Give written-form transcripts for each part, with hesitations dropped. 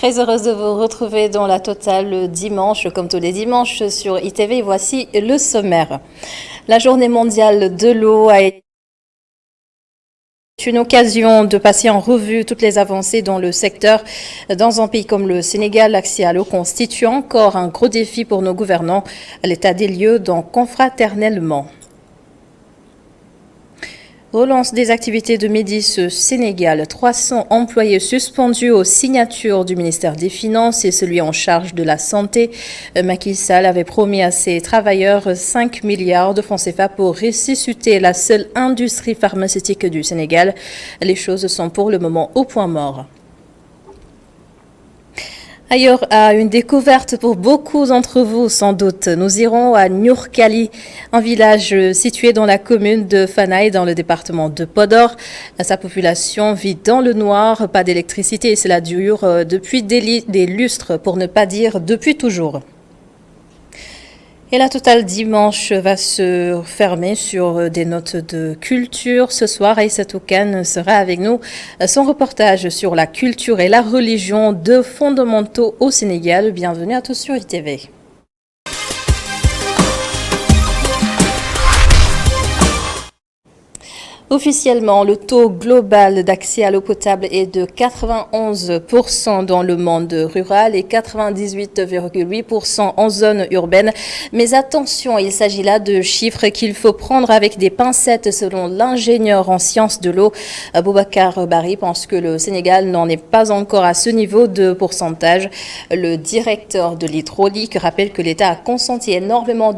Très heureuse de vous retrouver dans la totale dimanche, comme tous les dimanches sur ITV. Voici le sommaire. La journée mondiale de l'eau a été une occasion de passer en revue toutes les avancées dans le secteur. Dans un pays comme le Sénégal, l'accès à l'eau constitue encore un gros défi pour nos gouvernants. L'état des lieux donc confraternellement. Relance des activités de Médis Sénégal. 300 employés suspendus aux signatures du ministère des Finances et celui en charge de la santé. Macky Sall avait promis à ses travailleurs 5 milliards de francs CFA pour ressusciter la seule industrie pharmaceutique du Sénégal. Les choses sont pour le moment au point mort. Ailleurs, à une découverte pour beaucoup d'entre vous, sans doute. Nous irons à Nourkali, un village situé dans la commune de Fanaï, dans le département de Podor. Sa population vit dans le noir, pas d'électricité, et cela dure depuis des lustres, pour ne pas dire depuis toujours. Et la totale dimanche va se fermer sur des notes de culture. Ce soir, Aïssatou Kane sera avec nous. Son reportage sur la culture et la religion, deux fondamentaux au Sénégal. Bienvenue à tous sur ITV. Officiellement, le taux global d'accès à l'eau potable est de 91% dans le monde rural et 98,8% en zone urbaine. Mais attention, il s'agit là de chiffres qu'il faut prendre avec des pincettes selon l'ingénieur en sciences de l'eau. Boubacar Bari pense que le Sénégal n'en est pas encore à ce niveau de pourcentage. Le directeur de l'hydraulique rappelle que l'État a consenti énormément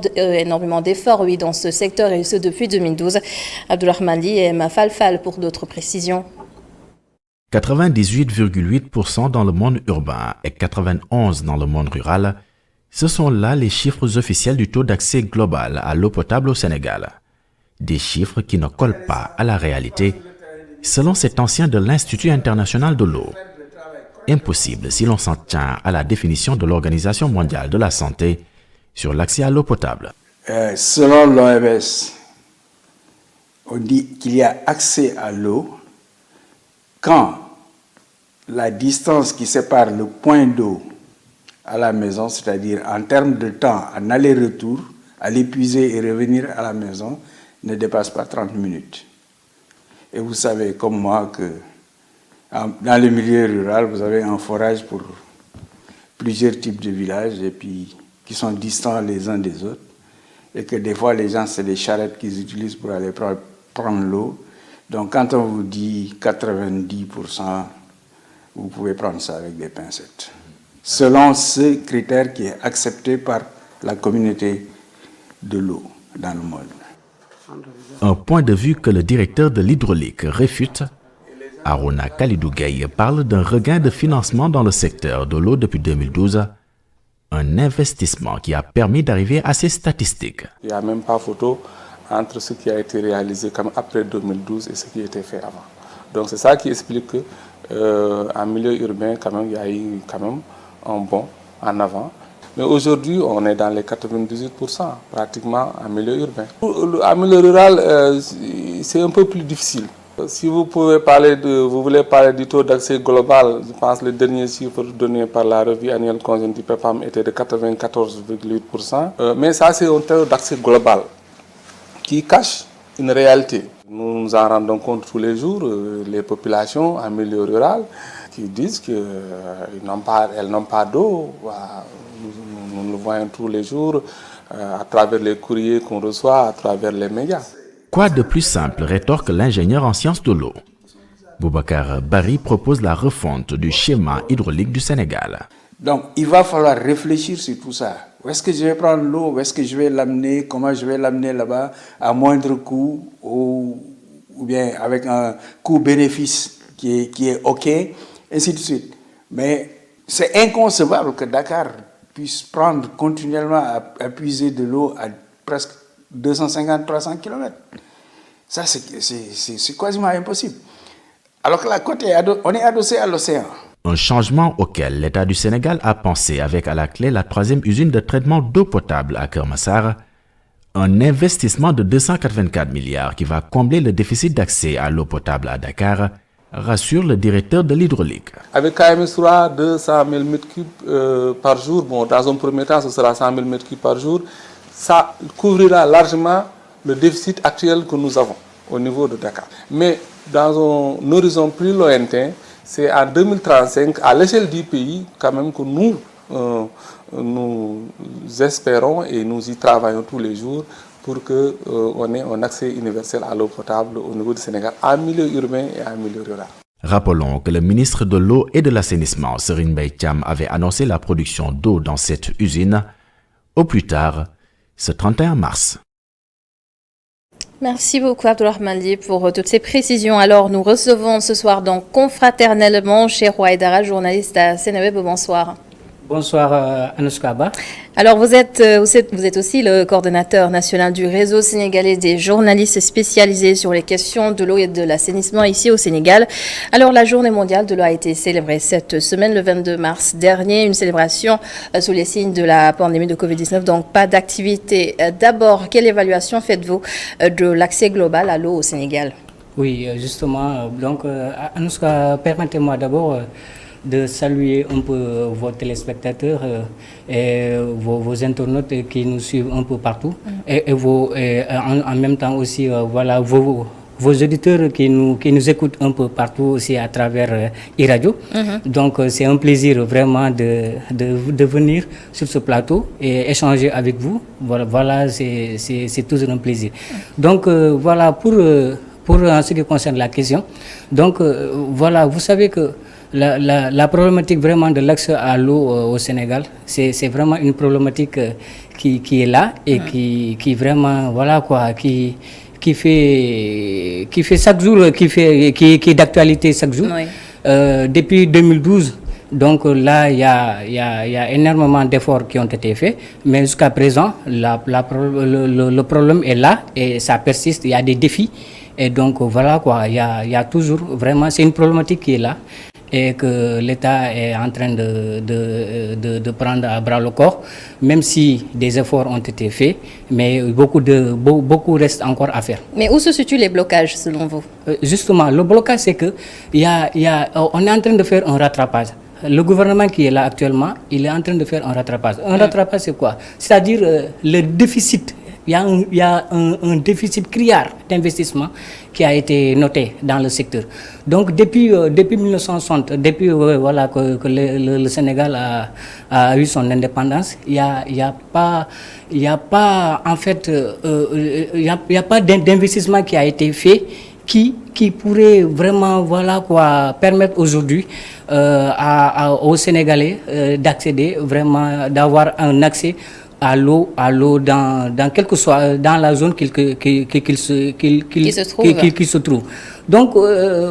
d'efforts dans ce secteur et ce depuis 2012. Abdourahmane Ly et Mafalfal pour d'autres précisions. 98,8% dans le monde urbain et 91% dans le monde rural, ce sont là les chiffres officiels du taux d'accès global à l'eau potable au Sénégal. Des chiffres qui ne collent pas à la réalité, selon cet ancien de l'Institut international de l'eau. Impossible si l'on s'en tient à la définition de l'Organisation mondiale de la santé sur l'accès à l'eau potable. Selon l'OMS, on dit qu'il y a accès à l'eau quand la distance qui sépare le point d'eau à la maison, c'est-à-dire en termes de temps, en aller-retour, aller puiser et revenir à la maison, ne dépasse pas 30 minutes. Et vous savez comme moi que dans le milieu rural, vous avez un forage pour plusieurs types de villages et puis qui sont distants les uns des autres. Et que des fois, les gens, c'est des charrettes qu'ils utilisent pour aller prendre l'eau. Donc, quand on vous dit 90%, vous pouvez prendre ça avec des pincettes. Selon ce critère qui est accepté par la communauté de l'eau dans le monde. Un point de vue que le directeur de l'hydraulique réfute. Arona Kalidou-Gueye parle d'un regain de financement dans le secteur de l'eau depuis 2012. Un investissement qui a permis d'arriver à ces statistiques. Il n'y a même pas photo entre ce qui a été réalisé comme après 2012 et ce qui a été fait avant. Donc c'est ça qui explique qu'en milieu urbain, quand même, il y a eu quand même un bond en avant. Mais aujourd'hui, on est dans les 98%, pratiquement en milieu urbain. En milieu rural, c'est un peu plus difficile. Si vous voulez parler du taux d'accès global, je pense que le dernier chiffre donné par la revue annuelle conjointe du PEPAM était de 94,8%. Mais ça, c'est un taux d'accès global qui cache une réalité. Nous nous en rendons compte tous les jours, les populations en milieu rural qui disent qu'elles n'ont pas d'eau. Nous le voyons tous les jours à travers les courriers qu'on reçoit, à travers les médias. Quoi de plus simple, rétorque l'ingénieur en sciences de l'eau. Boubacar Bari propose la refonte du schéma hydraulique du Sénégal. Donc, il va falloir réfléchir sur tout ça. Où est-ce que je vais prendre l'eau? Où est-ce que je vais l'amener? Comment je vais l'amener là-bas à moindre coût ou bien avec un coût-bénéfice qui est OK, ainsi de suite. Mais c'est inconcevable que Dakar puisse prendre continuellement à puiser de l'eau à presque 250-300 km. Ça, c'est quasiment impossible. Alors que la côte, on est adossé à l'océan. Un changement auquel l'État du Sénégal a pensé avec à la clé la 3e usine de traitement d'eau potable à Keur Massar. Un investissement de 284 milliards qui va combler le déficit d'accès à l'eau potable à Dakar rassure le directeur de l'hydraulique. Avec KMS3, 200 000 m3 par jour, bon, dans un premier temps, ce sera 100 000 m3 par jour, ça couvrira largement le déficit actuel que nous avons au niveau de Dakar. Mais dans un horizon plus lointain, c'est en 2035, à l'échelle du pays, quand même, que nous espérons et nous y travaillons tous les jours pour qu'on ait un accès universel à l'eau potable au niveau du Sénégal, en milieu urbain et en milieu rural. Rappelons que le ministre de l'eau et de l'assainissement, Serigne Mbaye Thiam, avait annoncé la production d'eau dans cette usine au plus tard ce 31 mars. Merci beaucoup Abdourahmane Ly pour toutes ces précisions. Alors nous recevons ce soir donc confraternellement Cheikh Ouaïdara, journaliste à Seneweb. Bonsoir. Bonsoir Anouska Ba. Alors vous êtes aussi le coordonnateur national du réseau sénégalais des journalistes spécialisés sur les questions de l'eau et de l'assainissement ici au Sénégal. Alors la journée mondiale de l'eau a été célébrée cette semaine le 22 mars dernier, une célébration sous les signes de la pandémie de Covid-19, donc pas d'activité. D'abord, quelle évaluation faites-vous de l'accès global à l'eau au Sénégal? Oui, justement, donc Anouska, permettez-moi d'abord de saluer un peu vos téléspectateurs et vos internautes qui nous suivent un peu partout et en même temps aussi voilà vos auditeurs qui nous écoutent un peu partout aussi à travers e-radio. Donc c'est un plaisir vraiment de venir sur ce plateau et échanger avec vous. Voilà c'est toujours un plaisir. Donc voilà pour en ce qui concerne la question. Donc voilà, vous savez que la problématique vraiment de l'accès à l'eau au Sénégal, c'est vraiment une problématique qui est là et qui vraiment, voilà quoi, qui fait chaque jour, qui est d'actualité chaque jour. Oui. Depuis 2012, donc là, il y a énormément d'efforts qui ont été faits, mais jusqu'à présent, le problème est là et ça persiste, il y a des défis. Et donc voilà quoi, il y a toujours vraiment, c'est une problématique qui est là et que l'État est en train de prendre à bras le corps, même si des efforts ont été faits, mais beaucoup reste encore à faire. Mais où se situent les blocages selon vous? Justement, le blocage c'est que on est en train de faire un rattrapage. Le gouvernement qui est là actuellement, il est en train de faire un rattrapage. Un rattrapage c'est quoi? C'est-à-dire le déficit. Il y a un déficit criard d'investissement qui a été noté dans le secteur. Donc depuis 1960, depuis voilà que le Sénégal a eu son indépendance, il y a pas en fait il y a pas d'investissement qui a été fait qui pourrait vraiment voilà quoi permettre aujourd'hui aux Sénégalais d'accéder vraiment, d'avoir un accès à l'eau dans quelque soit dans la zone qu'il se trouve. Donc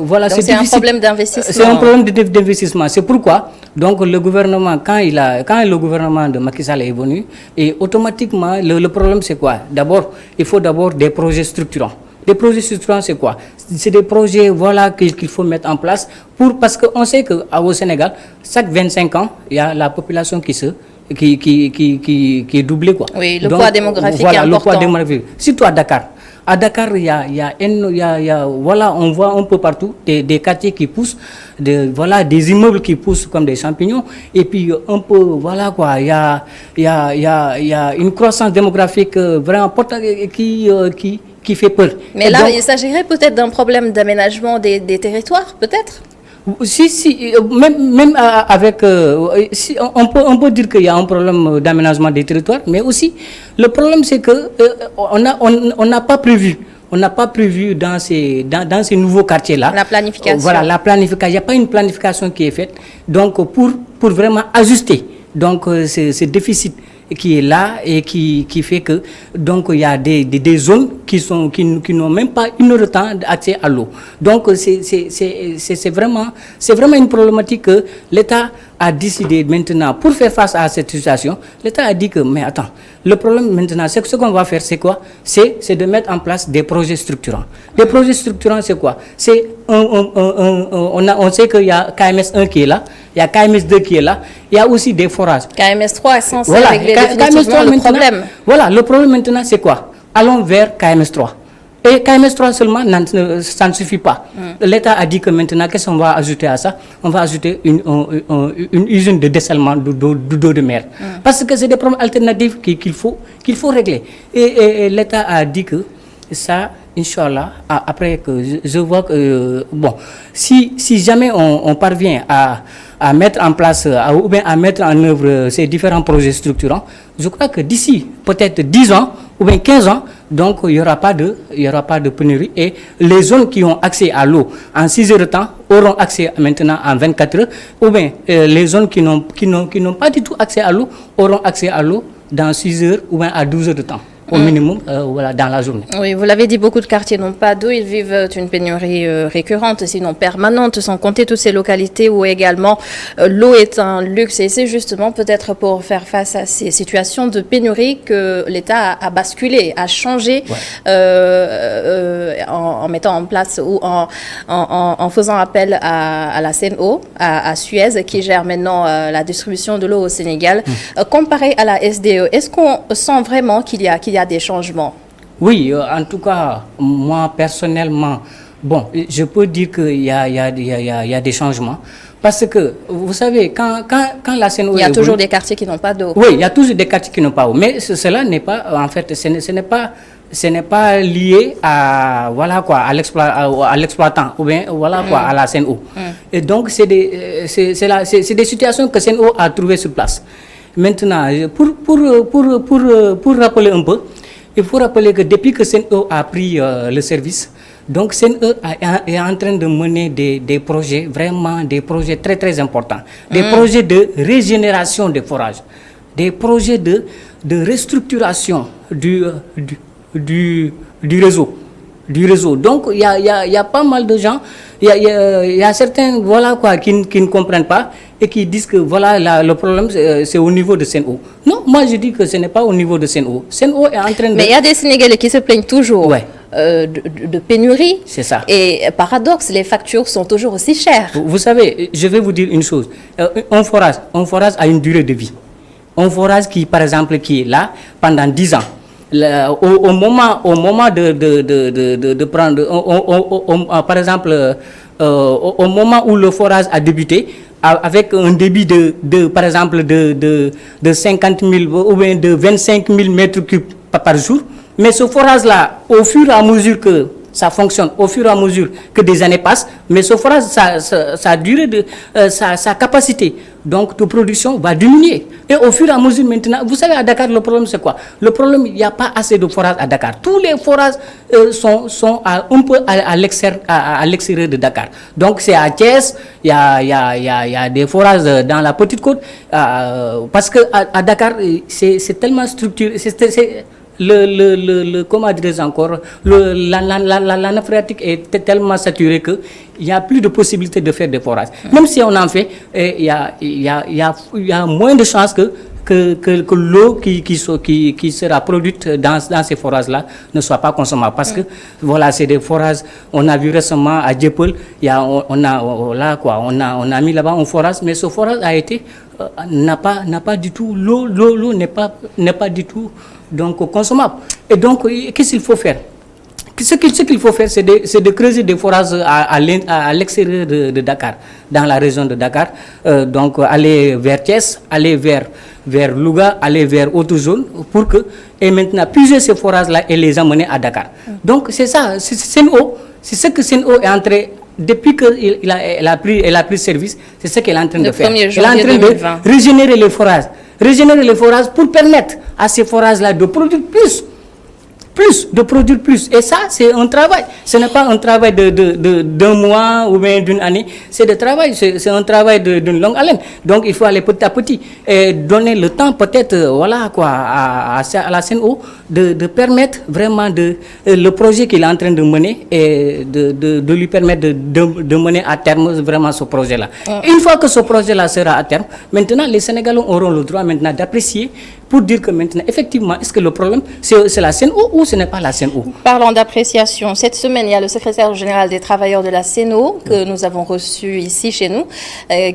voilà, c'est un problème d'investissement. C'est un problème d'investissement. C'est pourquoi donc le gouvernement quand le gouvernement de Macky Sall est venu, et automatiquement le problème c'est quoi? D'abord, il faut des projets structurants. Des projets structurants, c'est quoi? C'est des projets voilà qu'il faut mettre en place parce qu'on sait qu'au Sénégal, chaque 25 ans, il y a la population qui est doublée quoi. Oui, le poids démographique est important. Le poids démographique. Surtout à Dakar. À Dakar, il y a voilà, on voit un peu partout des quartiers qui poussent, des immeubles qui poussent comme des champignons, et puis un peu voilà quoi, il y a une croissance démographique vraiment importante qui fait peur. Mais là, il s'agirait peut-être d'un problème d'aménagement des territoires, peut-être? Si, même avec, on peut dire qu'il y a un problème d'aménagement des territoires, mais aussi le problème c'est que on n'a pas prévu dans ces nouveaux quartiers là. La planification. Voilà, la planification. Il n'y a pas une planification qui est faite, donc pour vraiment ajuster donc ce déficit qui est là et qui fait que donc il y a des zones qui n'ont même pas une heure de temps d'accès à l'eau. Donc c'est vraiment une problématique que l'État a décidé maintenant pour faire face à cette situation. L'État a dit que mais attends, le problème maintenant c'est que ce qu'on va faire c'est quoi? C'est de mettre en place des projets structurants. Des projets structurants c'est quoi? C'est on sait qu'il y a KMS 1 qui est là, il y a KMS 2 qui est là, il y a aussi des forages. KMS 3 est censé voilà, régler définitivement le problème. Voilà, le problème maintenant c'est quoi? Allons vers KMS 3. Et KMS 3 seulement, ça ne suffit pas. L'État a dit que maintenant, qu'est-ce qu'on va ajouter à ça? On va ajouter une usine de dessalement d'eau de mer. Parce que c'est des problèmes alternatifs qu'il faut régler. Et l'État a dit que ça, Inch'Allah, après que je vois que, bon, si jamais on parvient à mettre en place ou bien à mettre en œuvre ces différents projets structurants, je crois que d'ici peut-être 10 ans ou bien 15 ans, donc il n'y aura pas de pénurie et les zones qui ont accès à l'eau en 6 heures de temps auront accès maintenant en 24 heures, ou bien les zones qui n'ont pas du tout accès à l'eau auront accès à l'eau dans 6 heures ou bien à 12 heures de temps. Au minimum, voilà, dans la journée. Oui, vous l'avez dit, beaucoup de quartiers n'ont pas d'eau, ils vivent une pénurie récurrente, sinon permanente, sans compter toutes ces localités où également l'eau est un luxe. Et c'est justement peut-être pour faire face à ces situations de pénurie que l'État a basculé, a changé en mettant en place ou en faisant appel à la Sen'Eau, à Suez, qui gère maintenant la distribution de l'eau au Sénégal. Comparé à la SDE, est-ce qu'on sent vraiment qu'il y a des changements? Oui, en tout cas, moi personnellement, bon, je peux dire qu'il y a des changements. Parce que, vous savez, quand la Sen'Eau... Il y a toujours des quartiers qui n'ont pas d'eau. Oui, il y a toujours des quartiers qui n'ont pas d'eau. Mais cela n'est pas, en fait, ce n'est pas lié à, voilà quoi, à l'exploitant, ou bien, voilà quoi, à la Sen'Eau. Et donc, c'est des situations que Sen'Eau a trouvées sur place. Maintenant, pour rappeler un peu, il faut rappeler que depuis que Sen'Eau a pris le service, donc Sen'Eau est en train de mener des projets, vraiment des projets très très importants. Des projets de régénération des forages, des projets de restructuration du réseau. Donc, il y a pas mal de gens, il y a certains, voilà quoi, qui ne comprennent pas et qui disent que voilà, le problème c'est au niveau de Sen'Eau. Non, moi je dis que ce n'est pas au niveau de Sen'Eau. Sen'Eau est en train de... Mais il y a des Sénégalais qui se plaignent toujours de pénurie. C'est ça. Et paradoxe, les factures sont toujours aussi chères. Vous savez, je vais vous dire une chose. Un forage a une durée de vie. Un forage qui, par exemple, qui est là pendant 10 ans. Au moment de prendre, par exemple, au moment où le forage a débuté, avec un débit par exemple, de 50 000 ou bien de 25 000 mètres cubes par jour, mais ce forage-là, au fur et à mesure que ça fonctionne, au fur et à mesure que des années passent, mais ce forage, sa durée sa capacité donc de production va diminuer. Et au fur et à mesure maintenant, vous savez, à Dakar, le problème c'est quoi? Le problème, il n'y a pas assez de forages à Dakar. Tous les forages sont un peu à l'extérieur de Dakar. Donc c'est à Thiès, il y a des forages dans la Petite Côte, parce que à Dakar, c'est tellement structuré, comment dirais-je encore, la nappe phréatique est tellement saturée qu'il n'y a plus de possibilité de faire des forages. Même si on en fait, il y a moins de chances que l'eau qui sera produite dans ces forages-là ne soit pas consommable. Parce que, voilà, c'est des forages, on a vu récemment à Dieuppeul, on a mis là-bas un forage, mais ce forage a été, n'a pas du tout, l'eau n'est pas du tout donc consommable. Et donc, qu'est-ce qu'il faut faire? Ce qu'il faut faire, c'est de creuser des forages à l'extérieur de Dakar, dans la région de Dakar. Donc, aller vers Thiès, aller vers Louga, aller vers autres zones, pour que, et maintenant, puiser ces forages-là et les amener à Dakar. Donc, c'est ça, c'est Sen'Eau, c'est ce que Sen'Eau est en train, depuis qu'elle a pris service, c'est ce qu'elle est en train de faire. Elle est en train de régénérer les forages pour permettre à ces forages-là de produire plus. Et ça, c'est un travail. Ce n'est pas un travail d'un mois ou bien d'une année. C'est un travail d'une longue haleine. Donc, il faut aller petit à petit et donner le temps, peut-être, voilà, quoi, à la Sen'Eau de permettre vraiment le projet qu'il est en train de mener et de lui permettre de mener à terme vraiment ce projet-là. Une fois que ce projet-là sera à terme, maintenant, les Sénégalais auront le droit maintenant d'apprécier pour dire que maintenant, effectivement, est-ce que le problème, c'est la CNO ou ce n'est pas la CNO? Parlant d'appréciation, cette semaine, il y a le secrétaire général des travailleurs de la CNO que nous avons reçu ici chez nous,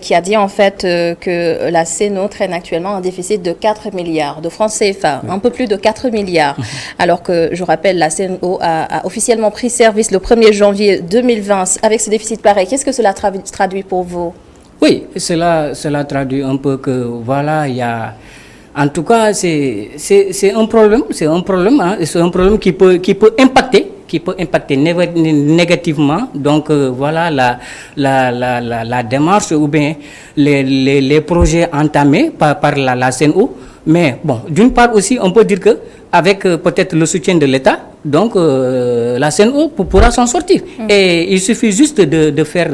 qui a dit en fait que la CNO traîne actuellement un déficit de 4 milliards de francs CFA, un peu plus de 4 milliards. Alors que, je rappelle, la CNO a officiellement pris service le 1er janvier 2020 avec ce déficit pareil. Qu'est-ce que cela traduit pour vous? Oui, cela traduit un peu que, voilà, il y a... En tout cas, c'est un problème, hein, c'est un problème qui peut impacter négativement. Donc voilà la démarche ou bien les projets entamés par la CNO. Mais bon, d'une part aussi, on peut dire que avec peut-être le soutien de l'État, donc la CNO pourra s'en sortir. Et il suffit juste de faire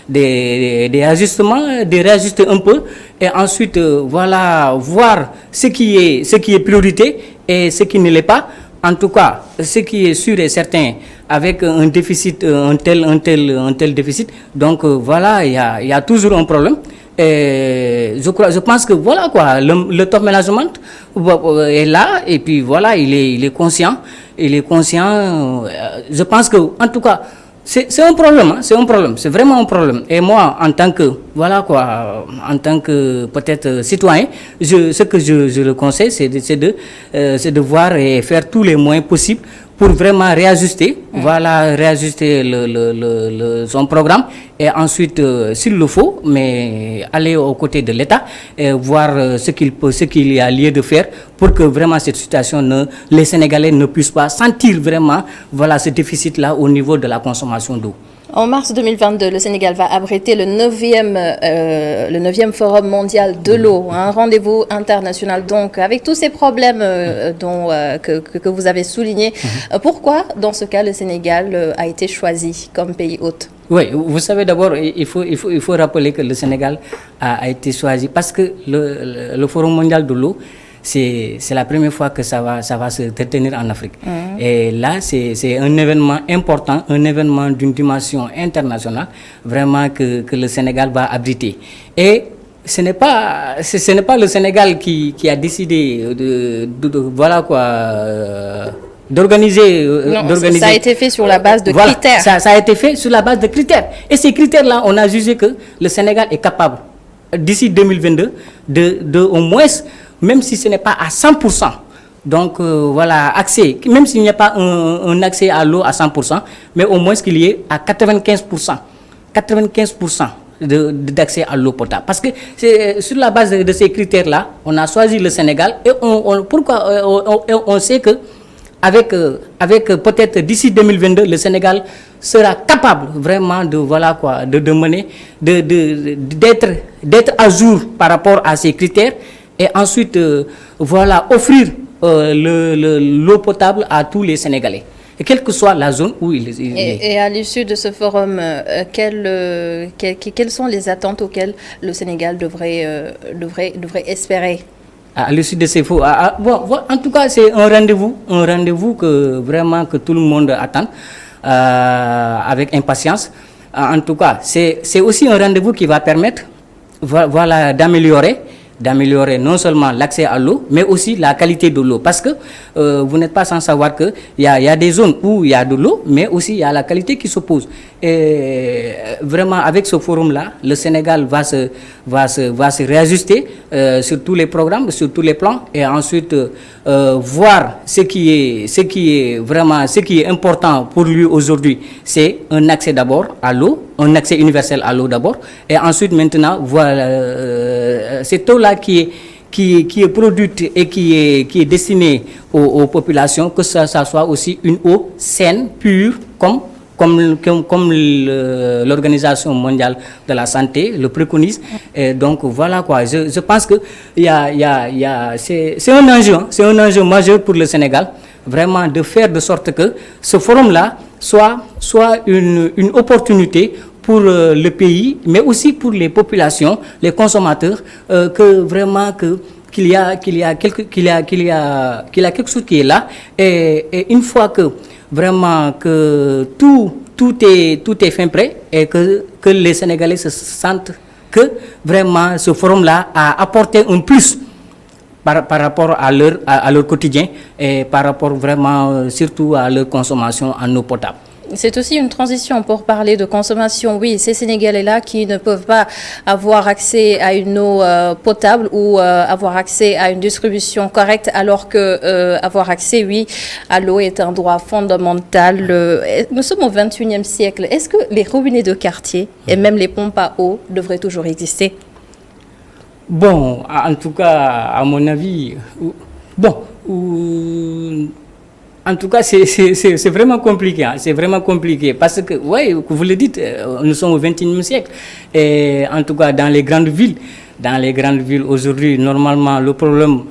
des ajustements, de réajuster un peu, et ensuite voilà, voir ce qui est priorité et ce qui ne l'est pas. En tout cas, ce qui est sûr et certain, avec un déficit, un tel déficit, donc voilà, il y a toujours un problème. Et je pense que voilà quoi, le top management est là et puis voilà, il est conscient. Je pense que en tout cas c'est un problème, hein, c'est vraiment un problème. Et moi en tant que voilà quoi, en tant que peut-être citoyen, ce que je le conseille, c'est de voir et faire tous les moyens possibles pour vraiment réajuster, son programme et ensuite, s'il le faut, mais aller aux côtés de l'État et voir ce qu'il y a lieu de faire pour que vraiment cette situation, les Sénégalais ne puissent pas sentir vraiment voilà, ce déficit-là au niveau de la consommation d'eau. En mars 2022, le Sénégal va abriter le 9e Forum mondial de l'eau, un rendez-vous international donc, avec tous ces problèmes que vous avez soulignés. Pourquoi, dans ce cas, le Sénégal a été choisi comme pays hôte? Oui, vous savez d'abord, il faut rappeler que le Sénégal a été choisi parce que le Forum mondial de l'eau, c'est la première fois que ça va se tenir en Afrique. Et là, c'est un événement important, un événement d'une dimension internationale, vraiment que le Sénégal va abriter. Et ce n'est pas le Sénégal qui a décidé voilà quoi. D'organiser. Ça a été fait sur la base de critères. Ça a été fait sur la base de critères. Et ces critères-là, on a jugé que le Sénégal est capable, d'ici 2022, de au moins, même si ce n'est pas à 100%, donc voilà, accès, même s'il n'y a pas un accès à l'eau à 100%, mais au moins qu'il y ait à 95% d'accès à l'eau potable. Parce que c'est sur la base de ces critères-là, on a choisi le Sénégal et on sait que avec peut-être d'ici 2022, le Sénégal sera capable vraiment de voilà quoi, de mener, d'être à jour par rapport à ces critères et ensuite voilà offrir l'eau potable à tous les Sénégalais, et quelle que soit la zone où il est. Et à l'issue de ce forum, quelles sont les attentes auxquelles le Sénégal devrait espérer? À l'issue de ces faux. En tout cas, c'est un rendez-vous que vraiment que tout le monde attend avec impatience. En tout cas, c'est aussi un rendez-vous qui va permettre voilà, d'améliorer non seulement l'accès à l'eau, mais aussi la qualité de l'eau. Parce que vous n'êtes pas sans savoir qu'il y a des zones où il y a de l'eau, mais aussi il y a la qualité qui s'oppose. Et vraiment, avec ce forum-là, le Sénégal va se réajuster sur tous les programmes, sur tous les plans, et ensuite voir ce qui est important pour lui aujourd'hui, c'est un accès d'abord à l'eau, un accès universel à l'eau d'abord, et ensuite maintenant, voilà, cette eau-là qui est produite et qui est destinée aux populations, que ça soit aussi une eau saine, pure, comme l'Organisation mondiale de la santé le préconise. Et donc voilà quoi, je pense que c'est un enjeu majeur pour le Sénégal, vraiment de faire de sorte que ce forum-là soit une opportunité pour le pays, mais aussi pour les populations, les consommateurs, que vraiment qu'il y a quelque chose qui est là, et une fois que vraiment que tout est fin prêt et que les Sénégalais se sentent que vraiment ce forum-là a apporté un plus par rapport à leur quotidien et par rapport vraiment surtout à leur consommation en eau potable. C'est aussi une transition pour parler de consommation. Oui, ces Sénégalais-là qui ne peuvent pas avoir accès à une eau potable ou avoir accès à une distribution correcte, alors que avoir accès, oui, à l'eau est un droit fondamental. Nous sommes au XXIe siècle. Est-ce que les robinets de quartier et même les pompes à eau devraient toujours exister? Bon, en tout cas, à mon avis, en tout cas, c'est vraiment compliqué. Hein, c'est vraiment compliqué parce que, oui, vous le dites, nous sommes au XXIe siècle. Et en tout cas, dans les grandes villes aujourd'hui, normalement,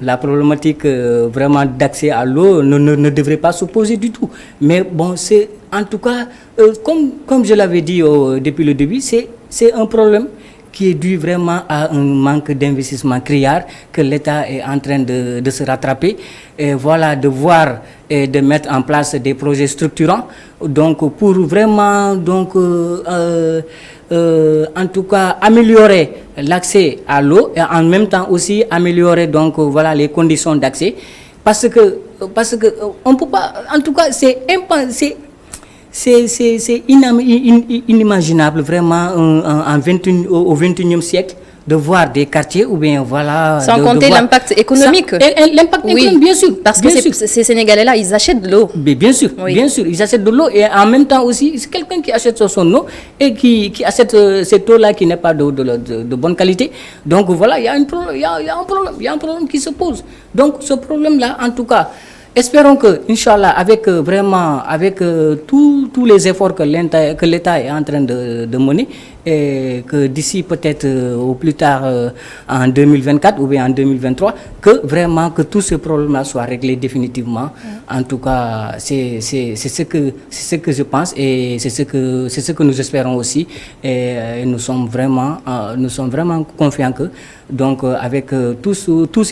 la problématique vraiment d'accès à l'eau ne devrait pas se poser du tout. Mais bon, c'est en tout cas, comme je l'avais dit depuis le début, c'est un problème qui est dû vraiment à un manque d'investissement criard que l'État est en train de se rattraper et voilà, de voir et de mettre en place des projets structurants donc pour vraiment donc en tout cas améliorer l'accès à l'eau et en même temps aussi améliorer donc voilà les conditions d'accès parce que on peut pas, en tout cas c'est inimaginable vraiment au XXIe siècle de voir des quartiers ou bien voilà... Sans compter l'impact économique. L'impact économique, bien sûr. Parce que ces Sénégalais-là, ils achètent de l'eau. Bien sûr, oui. Bien sûr, ils achètent de l'eau et en même temps aussi, c'est quelqu'un qui achète son eau et qui achète cette eau-là qui n'est pas de bonne qualité. Donc voilà, il y a un problème qui se pose. Donc ce problème-là, en tout cas... Espérons que, Inch'Allah, avec tous les efforts que l'État est en train de mener, et que d'ici peut-être au plus tard en 2024 ou bien en 2023, que vraiment que tous ces problèmes-là soient réglés définitivement. En tout cas, c'est ce que je pense et c'est ce que nous espérons aussi. Et nous sommes vraiment confiants que donc avec toutes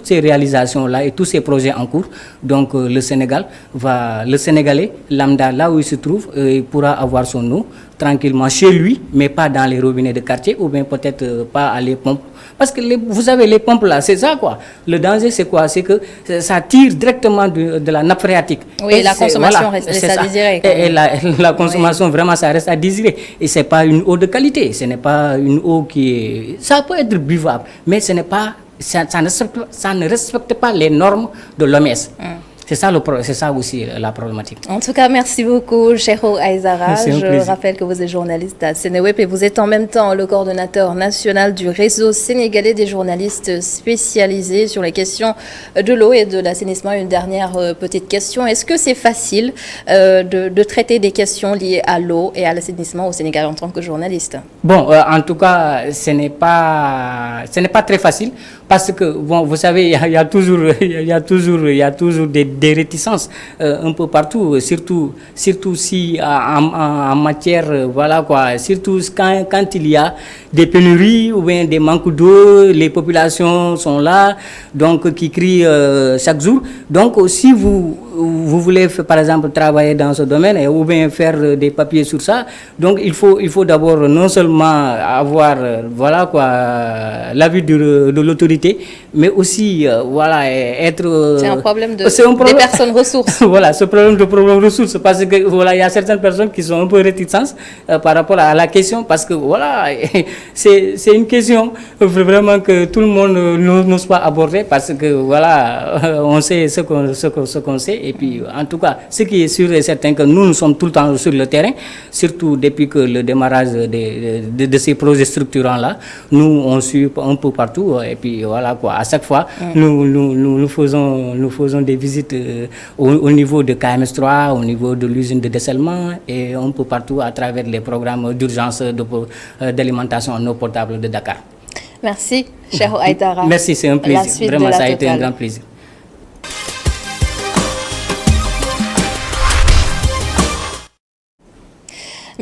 ces réalisations-là et tous ces projets en cours, donc le Sénégalais lambda là où il se trouve, il pourra avoir son eau tranquillement chez lui, mais pas dans les robinets de quartier ou bien peut-être pas à les pompes. Parce que vous savez, les pompes là, c'est ça quoi. Le danger c'est quoi? C'est que ça tire directement de la nappe phréatique. Oui, et la consommation reste à désirer. Et la consommation, vraiment, ça reste à désirer. Et c'est pas une eau de qualité. Ce n'est pas une eau qui est... Ça peut être buvable, mais ce n'est pas... Ça ne respecte pas les normes de l'OMS. C'est ça aussi la problématique. En tout cas, merci beaucoup, Cheikhou Aïdara. Je rappelle que vous êtes journaliste à Sénéweb et vous êtes en même temps le coordonnateur national du réseau sénégalais des journalistes spécialisés sur les questions de l'eau et de l'assainissement. Une dernière petite question. Est-ce que c'est facile de traiter des questions liées à l'eau et à l'assainissement au Sénégal en tant que journaliste? Bon, en tout cas, ce n'est pas très facile parce que, bon, vous savez, il y a toujours des réticences un peu partout, surtout si en matière, voilà quoi, surtout quand il y a des pénuries ou bien des manques d'eau, les populations sont là, donc qui crient chaque jour. Donc si vous voulez par exemple travailler dans ce domaine ou bien faire des papiers sur ça, donc il faut d'abord non seulement avoir voilà quoi l'avis de l'autorité, mais aussi voilà être... c'est un problème des personnes ressources. Voilà, ce problème de ressources, parce que voilà, il y a certaines personnes qui sont un peu réticentes par rapport à la question, parce que voilà, c'est une question vraiment que tout le monde n'ose pas aborder, parce que voilà, on sait ce qu'on sait, et puis en tout cas, ce qui est sûr et certain que nous sommes tout le temps sur le terrain, surtout depuis que le démarrage de ces projets structurants-là, nous on suit un peu partout, et puis voilà quoi, à chaque fois, nous faisons des visites au niveau de KMS3, au niveau de l'usine de dessalement et un peu partout à travers les programmes d'urgence d'alimentation en eau potable de Dakar. Merci, Cheikhou Aïdara. Merci, c'est un plaisir. Vraiment, ça a été un grand plaisir.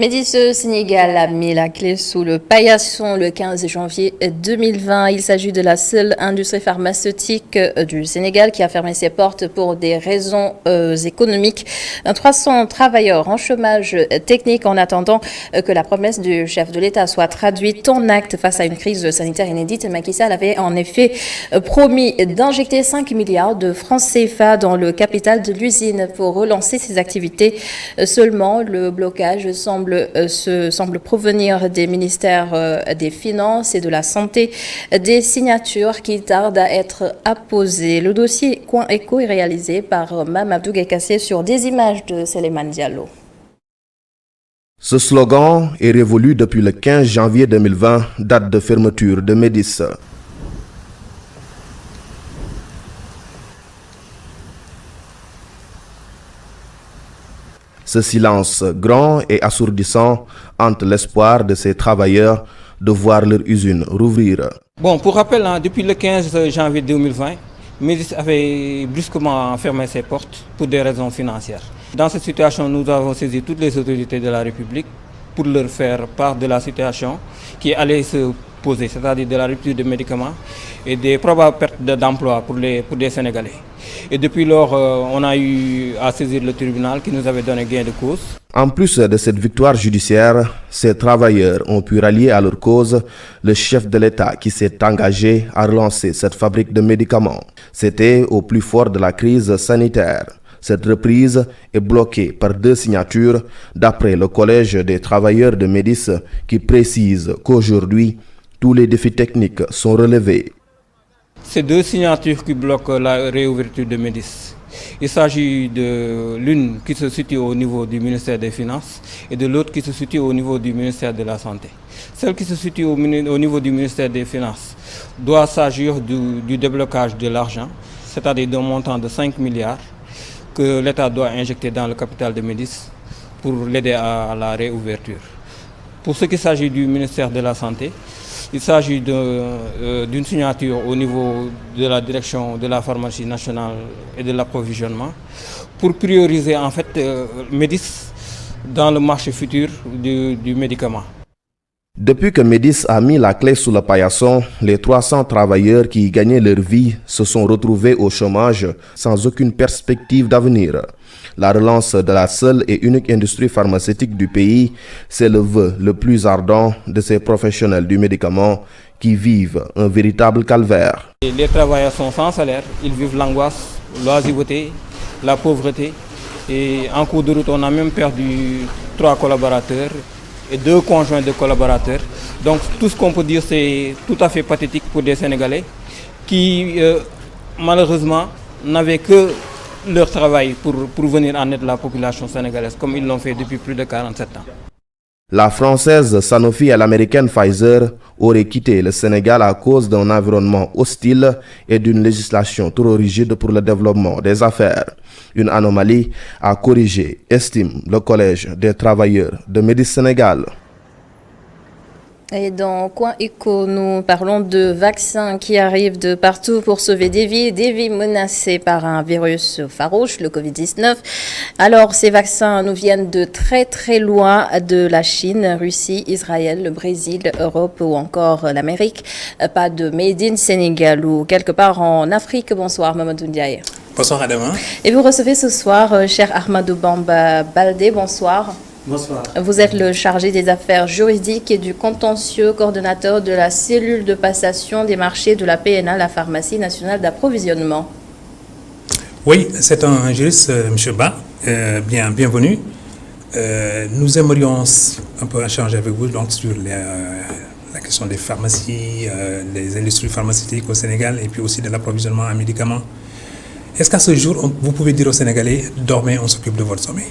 Médis Sénégal a mis la clé sous le paillasson le 15 janvier 2020. Il s'agit de la seule industrie pharmaceutique du Sénégal qui a fermé ses portes pour des raisons économiques. 300 travailleurs en chômage technique en attendant que la promesse du chef de l'État soit traduite en actes face à une crise sanitaire inédite. Macky Sall avait en effet promis d'injecter 5 milliards de francs CFA dans le capital de l'usine pour relancer ses activités. Seulement, le blocage semble provenir des ministères des Finances et de la Santé, des signatures qui tardent à être apposées. Le dossier Coin Éco est réalisé par Mamadou Gekassé sur des images de Seleman Diallo. Ce slogan est révolu depuis le 15 janvier 2020, date de fermeture de Médis. Ce silence grand et assourdissant hante l'espoir de ces travailleurs de voir leur usine rouvrir. Bon, pour rappel, depuis le 15 janvier 2020, Médis avait brusquement fermé ses portes pour des raisons financières. Dans cette situation, nous avons saisi toutes les autorités de la République pour leur faire part de la situation qui allait se poser, c'est-à-dire de la rupture de médicaments et des probables pertes d'emploi pour des Sénégalais. Et depuis lors, on a eu à saisir le tribunal qui nous avait donné gain de cause. En plus de cette victoire judiciaire, ces travailleurs ont pu rallier à leur cause le chef de l'État qui s'est engagé à relancer cette fabrique de médicaments. C'était au plus fort de la crise sanitaire. Cette reprise est bloquée par 2 signatures d'après le Collège des travailleurs de Médis qui précise qu'aujourd'hui, tous les défis techniques sont relevés. C'est 2 signatures qui bloquent la réouverture de Médis. Il s'agit de l'une qui se situe au niveau du ministère des Finances et de l'autre qui se situe au niveau du ministère de la Santé. Celle qui se situe au niveau du ministère des Finances doit s'agir du déblocage de l'argent, c'est-à-dire d'un montant de 5 milliards que l'État doit injecter dans le capital de Médis pour l'aider à la réouverture. Pour ce qui s'agit du ministère de la Santé, il s'agit d'une signature au niveau de la direction de la pharmacie nationale et de l'approvisionnement pour prioriser en fait Médis dans le marché futur du médicament. Depuis que Médis a mis la clé sous le paillasson, les 300 travailleurs qui y gagnaient leur vie se sont retrouvés au chômage sans aucune perspective d'avenir. La relance de la seule et unique industrie pharmaceutique du pays, c'est le vœu le plus ardent de ces professionnels du médicament qui vivent un véritable calvaire. Les travailleurs sont sans salaire, ils vivent l'angoisse, l'oisiveté, la pauvreté. Et en cours de route, on a même perdu 3 collaborateurs et 2 conjoints de collaborateurs. Donc tout ce qu'on peut dire, c'est tout à fait pathétique pour des Sénégalais qui, malheureusement, n'avaient que leur travail pour venir en aide à la population sénégalaise, comme ils l'ont fait depuis plus de 47 ans. La française Sanofi et l'américaine Pfizer auraient quitté le Sénégal à cause d'un environnement hostile et d'une législation trop rigide pour le développement des affaires. Une anomalie à corriger, estime le Collège des travailleurs de Médis Sénégal. Et dans Coin Éco, nous parlons de vaccins qui arrivent de partout pour sauver des vies menacées par un virus farouche, le Covid-19. Alors, ces vaccins nous viennent de très très loin, de la Chine, Russie, Israël, le Brésil, Europe ou encore l'Amérique. Pas de Made in Sénégal ou quelque part en Afrique. Bonsoir, Mamadou Ndiaye. Bonsoir, Adama. Et vous recevez ce soir, cher Ahmadou Bamba Baldé. Bonsoir. Bonsoir. Vous êtes le chargé des affaires juridiques et du contentieux, coordonnateur de la cellule de passation des marchés de la PNA, la Pharmacie nationale d'approvisionnement. Oui, c'est un juriste, M. Ba. Bienvenue. Nous aimerions un peu échanger avec vous donc, sur la question des pharmacies, des industries pharmaceutiques au Sénégal et puis aussi de l'approvisionnement en médicaments. Est-ce qu'à ce jour, vous pouvez dire aux Sénégalais, dormez, on s'occupe de votre sommeil?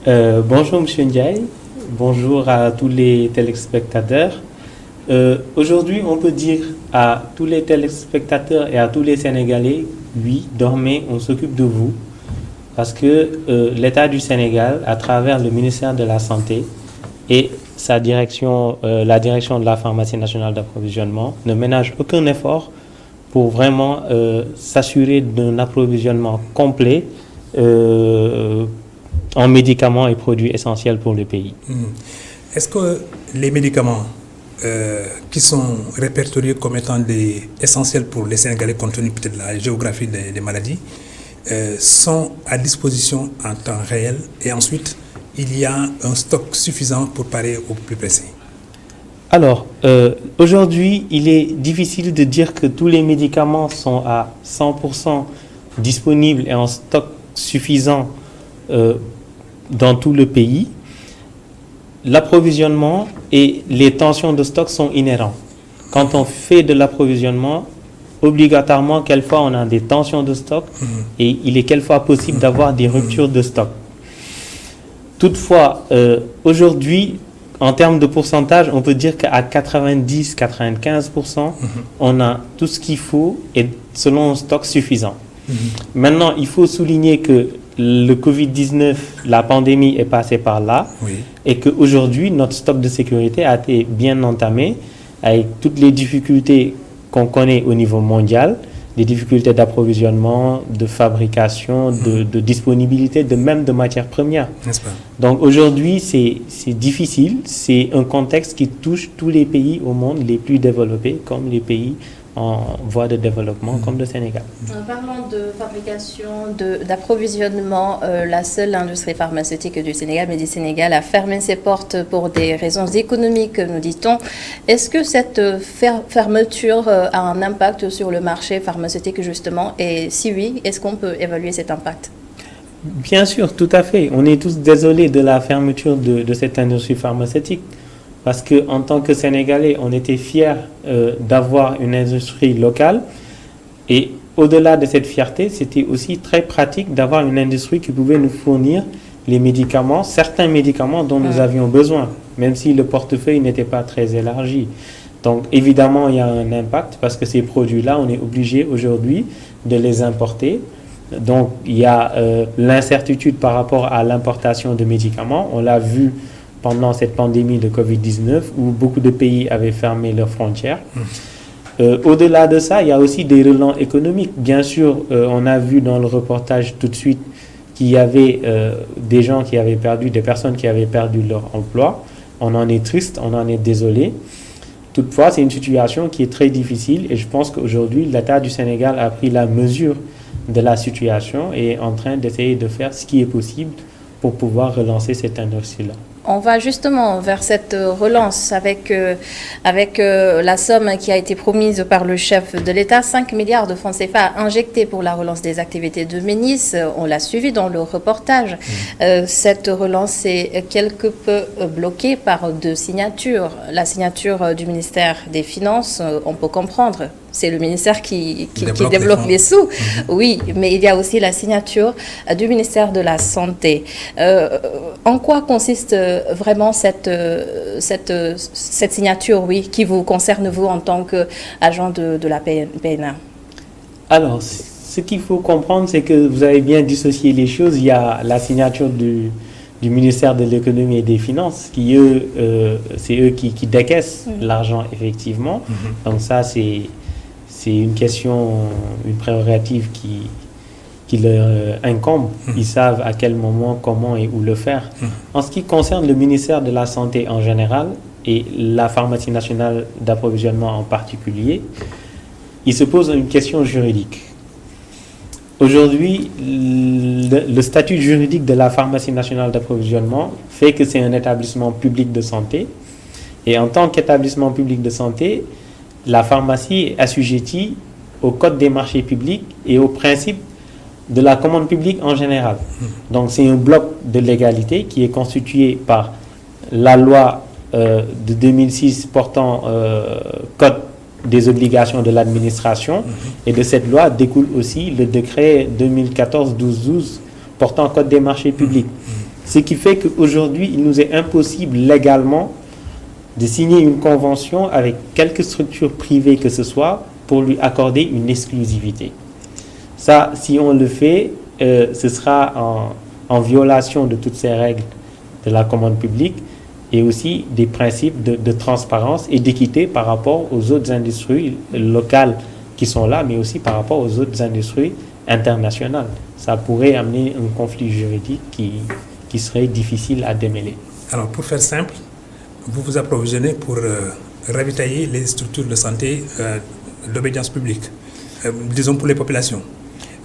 Bonjour M. Ndiaye, bonjour à tous les téléspectateurs. Aujourd'hui, on peut dire à tous les téléspectateurs et à tous les Sénégalais, oui, dormez, on s'occupe de vous. Parce que l'État du Sénégal, à travers le ministère de la Santé et sa direction, la direction de la Pharmacie nationale d'approvisionnement, ne ménage aucun effort pour vraiment s'assurer d'un approvisionnement complet en médicaments et produits essentiels pour le pays. Est-ce que les médicaments qui sont répertoriés comme étant essentiels pour les Sénégalais compte tenu peut-être de la géographie des maladies sont à disposition en temps réel et ensuite il y a un stock suffisant pour parer au plus pressé? Alors, aujourd'hui, il est difficile de dire que tous les médicaments sont à 100% disponibles et en stock suffisant dans tout le pays. L'approvisionnement et les tensions de stock sont inhérents. Quand on fait de l'approvisionnement, obligatoirement, quelquefois, on a des tensions de stock et il est quelquefois possible d'avoir des ruptures de stock. Toutefois, aujourd'hui, en termes de pourcentage, on peut dire qu'à 90-95%, on a tout ce qu'il faut et selon un stock suffisant. Maintenant, il faut souligner que le Covid-19, la pandémie est passée par là et qu'aujourd'hui, notre stock de sécurité a été bien entamé avec toutes les difficultés qu'on connaît au niveau mondial, des difficultés d'approvisionnement, de fabrication, de disponibilité, même de matières premières. N'est-ce pas? Donc aujourd'hui, c'est difficile. C'est un contexte qui touche tous les pays au monde, les plus développés comme les pays en voie de développement comme le Sénégal. En parlant de fabrication, d'approvisionnement, la seule industrie pharmaceutique du Sénégal, Médis Sénégal, a fermé ses portes pour des raisons économiques, nous dit-on. Est-ce que cette fermeture a un impact sur le marché pharmaceutique justement? Et si oui, est-ce qu'on peut évaluer cet impact? Bien sûr, tout à fait. On est tous désolés de la fermeture de cette industrie pharmaceutique. Parce qu'en tant que Sénégalais, on était fiers d'avoir une industrie locale. Et au-delà de cette fierté, c'était aussi très pratique d'avoir une industrie qui pouvait nous fournir les médicaments, certains médicaments dont nous avions besoin, même si le portefeuille n'était pas très élargi. Donc évidemment, il y a un impact parce que ces produits-là, on est obligé aujourd'hui de les importer. Donc il y a l'incertitude par rapport à l'importation de médicaments. On l'a vu pendant cette pandémie de Covid-19 où beaucoup de pays avaient fermé leurs frontières. Au-delà de ça, il y a aussi des relents économiques. Bien sûr, on a vu dans le reportage tout de suite qu'il y avait des gens qui avaient perdu, des personnes qui avaient perdu leur emploi. On en est triste, on en est désolé. Toutefois, c'est une situation qui est très difficile et je pense qu'aujourd'hui, l'État du Sénégal a pris la mesure de la situation et est en train d'essayer de faire ce qui est possible pour pouvoir relancer cette industrie-là. On va justement vers cette relance avec la somme qui a été promise par le chef de l'État, 5 milliards de francs CFA injectés pour la relance des activités de Ménis. On l'a suivi dans le reportage. Cette relance est quelque peu bloquée par deux signatures. La signature du ministère des Finances, on peut comprendre. C'est le ministère qui débloque les sous. Oui, mais il y a aussi la signature du ministère de la Santé. En quoi consiste vraiment cette signature, qui vous concerne, vous, en tant qu'agent de la PNA? Alors, ce qu'il faut comprendre, c'est que vous avez bien dissocié les choses. Il y a la signature du ministère de l'économie et des finances, c'est eux qui décaissent l'argent, effectivement. Donc ça, c'est une question, une prérogative qui leur incombe. Ils savent à quel moment, comment et où le faire. En ce qui concerne le ministère de la Santé en général et la pharmacie nationale d'approvisionnement en particulier, il se pose une question juridique. Aujourd'hui, le statut juridique de la pharmacie nationale d'approvisionnement fait que c'est un établissement public de santé. Et en tant qu'établissement public de santé, la pharmacie est assujettie au Code des marchés publics et au principe de la commande publique en général. Donc c'est un bloc de légalité qui est constitué par la loi de 2006 portant Code des obligations de l'administration et de cette loi découle aussi le décret 2014-12-12 portant Code des marchés publics. Ce qui fait qu'aujourd'hui, il nous est impossible légalement de signer une convention avec quelque structure privée que ce soit pour lui accorder une exclusivité. Ça, si on le fait, ce sera en violation de toutes ces règles de la commande publique et aussi des principes de transparence et d'équité par rapport aux autres industries locales qui sont là, mais aussi par rapport aux autres industries internationales. Ça pourrait amener un conflit juridique qui serait difficile à démêler. Alors, pour faire simple, vous vous approvisionnez pour ravitailler les structures de santé d'obédience publique, disons pour les populations.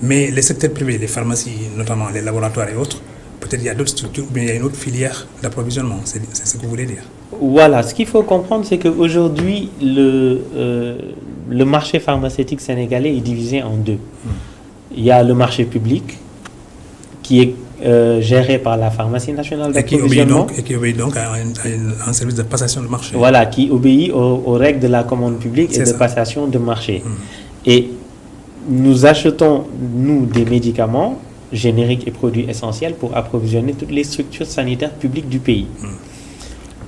Mais les secteurs privés, les pharmacies, notamment les laboratoires et autres, peut-être il y a d'autres structures ou bien il y a une autre filière d'approvisionnement. C'est ce que vous voulez dire. Voilà, ce qu'il faut comprendre, c'est qu'aujourd'hui, le marché pharmaceutique sénégalais est divisé en deux. Il y a le marché public, qui est géré par la Pharmacie nationale d'approvisionnement. Et qui obéit donc à un service de passation de marché. Voilà, qui obéit aux règles de la commande publique et de passation de marché. Et nous achetons, nous, des médicaments génériques et produits essentiels pour approvisionner toutes les structures sanitaires publiques du pays.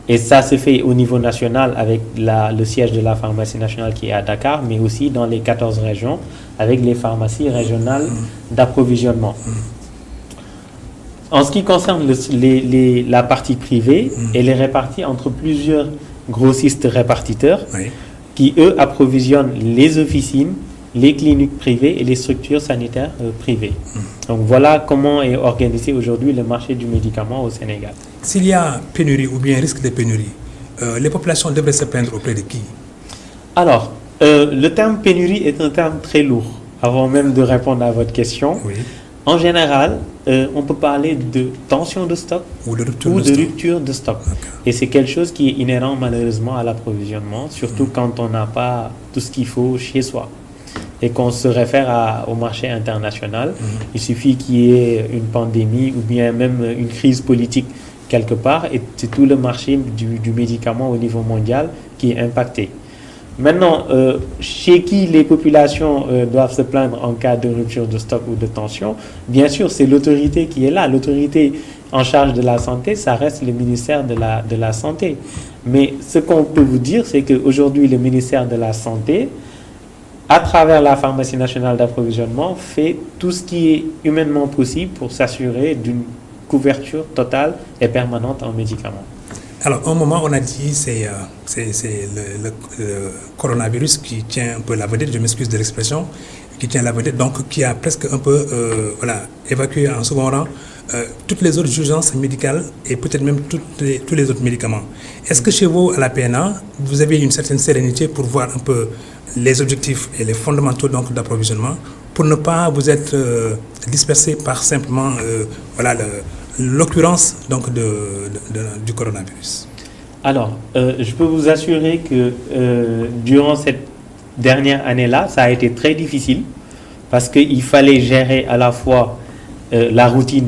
Et ça se fait au niveau national avec le siège de la pharmacie nationale qui est à Dakar, mais aussi dans les 14 régions avec les pharmacies régionales d'approvisionnement. En ce qui concerne la partie privée, elle est répartie entre plusieurs grossistes répartiteurs qui, eux, approvisionnent les officines, les cliniques privées et les structures sanitaires privées. Donc voilà comment est organisé aujourd'hui le marché du médicament au Sénégal. S'il y a pénurie ou bien risque de pénurie, les populations devraient se plaindre auprès de qui? Alors, le terme pénurie est un terme très lourd. Avant même de répondre à votre question, en général, on peut parler de tension de stock ou de rupture de stock. Et c'est quelque chose qui est inhérent malheureusement à l'approvisionnement, surtout quand on n'a pas tout ce qu'il faut chez soi et qu'on se réfère au marché international. Il suffit qu'il y ait une pandémie ou bien même une crise politique quelque part et c'est tout le marché du médicament au niveau mondial qui est impacté. Maintenant, chez qui les populations doivent se plaindre en cas de rupture de stock ou de tension, bien sûr, c'est l'autorité qui est là. L'autorité en charge de la santé, ça reste le ministère de la Santé. Mais ce qu'on peut vous dire, c'est qu'aujourd'hui, le ministère de la Santé, à travers la Pharmacie nationale d'approvisionnement, fait tout ce qui est humainement possible pour s'assurer d'une couverture totale et permanente en médicaments. Alors, un moment, on a dit c'est le coronavirus qui tient un peu la vedette, je m'excuse de l'expression, qui tient la vedette, donc qui a presque un peu évacué en second rang toutes les autres urgences médicales et peut-être même tous les autres médicaments. Est-ce que chez vous, à la PNA, vous avez une certaine sérénité pour voir un peu les objectifs et les fondamentaux donc d'approvisionnement pour ne pas vous être dispersé par simplement l'occurrence donc du coronavirus? Alors, je peux vous assurer que durant cette dernière année-là, ça a été très difficile parce qu'il fallait gérer à la fois la routine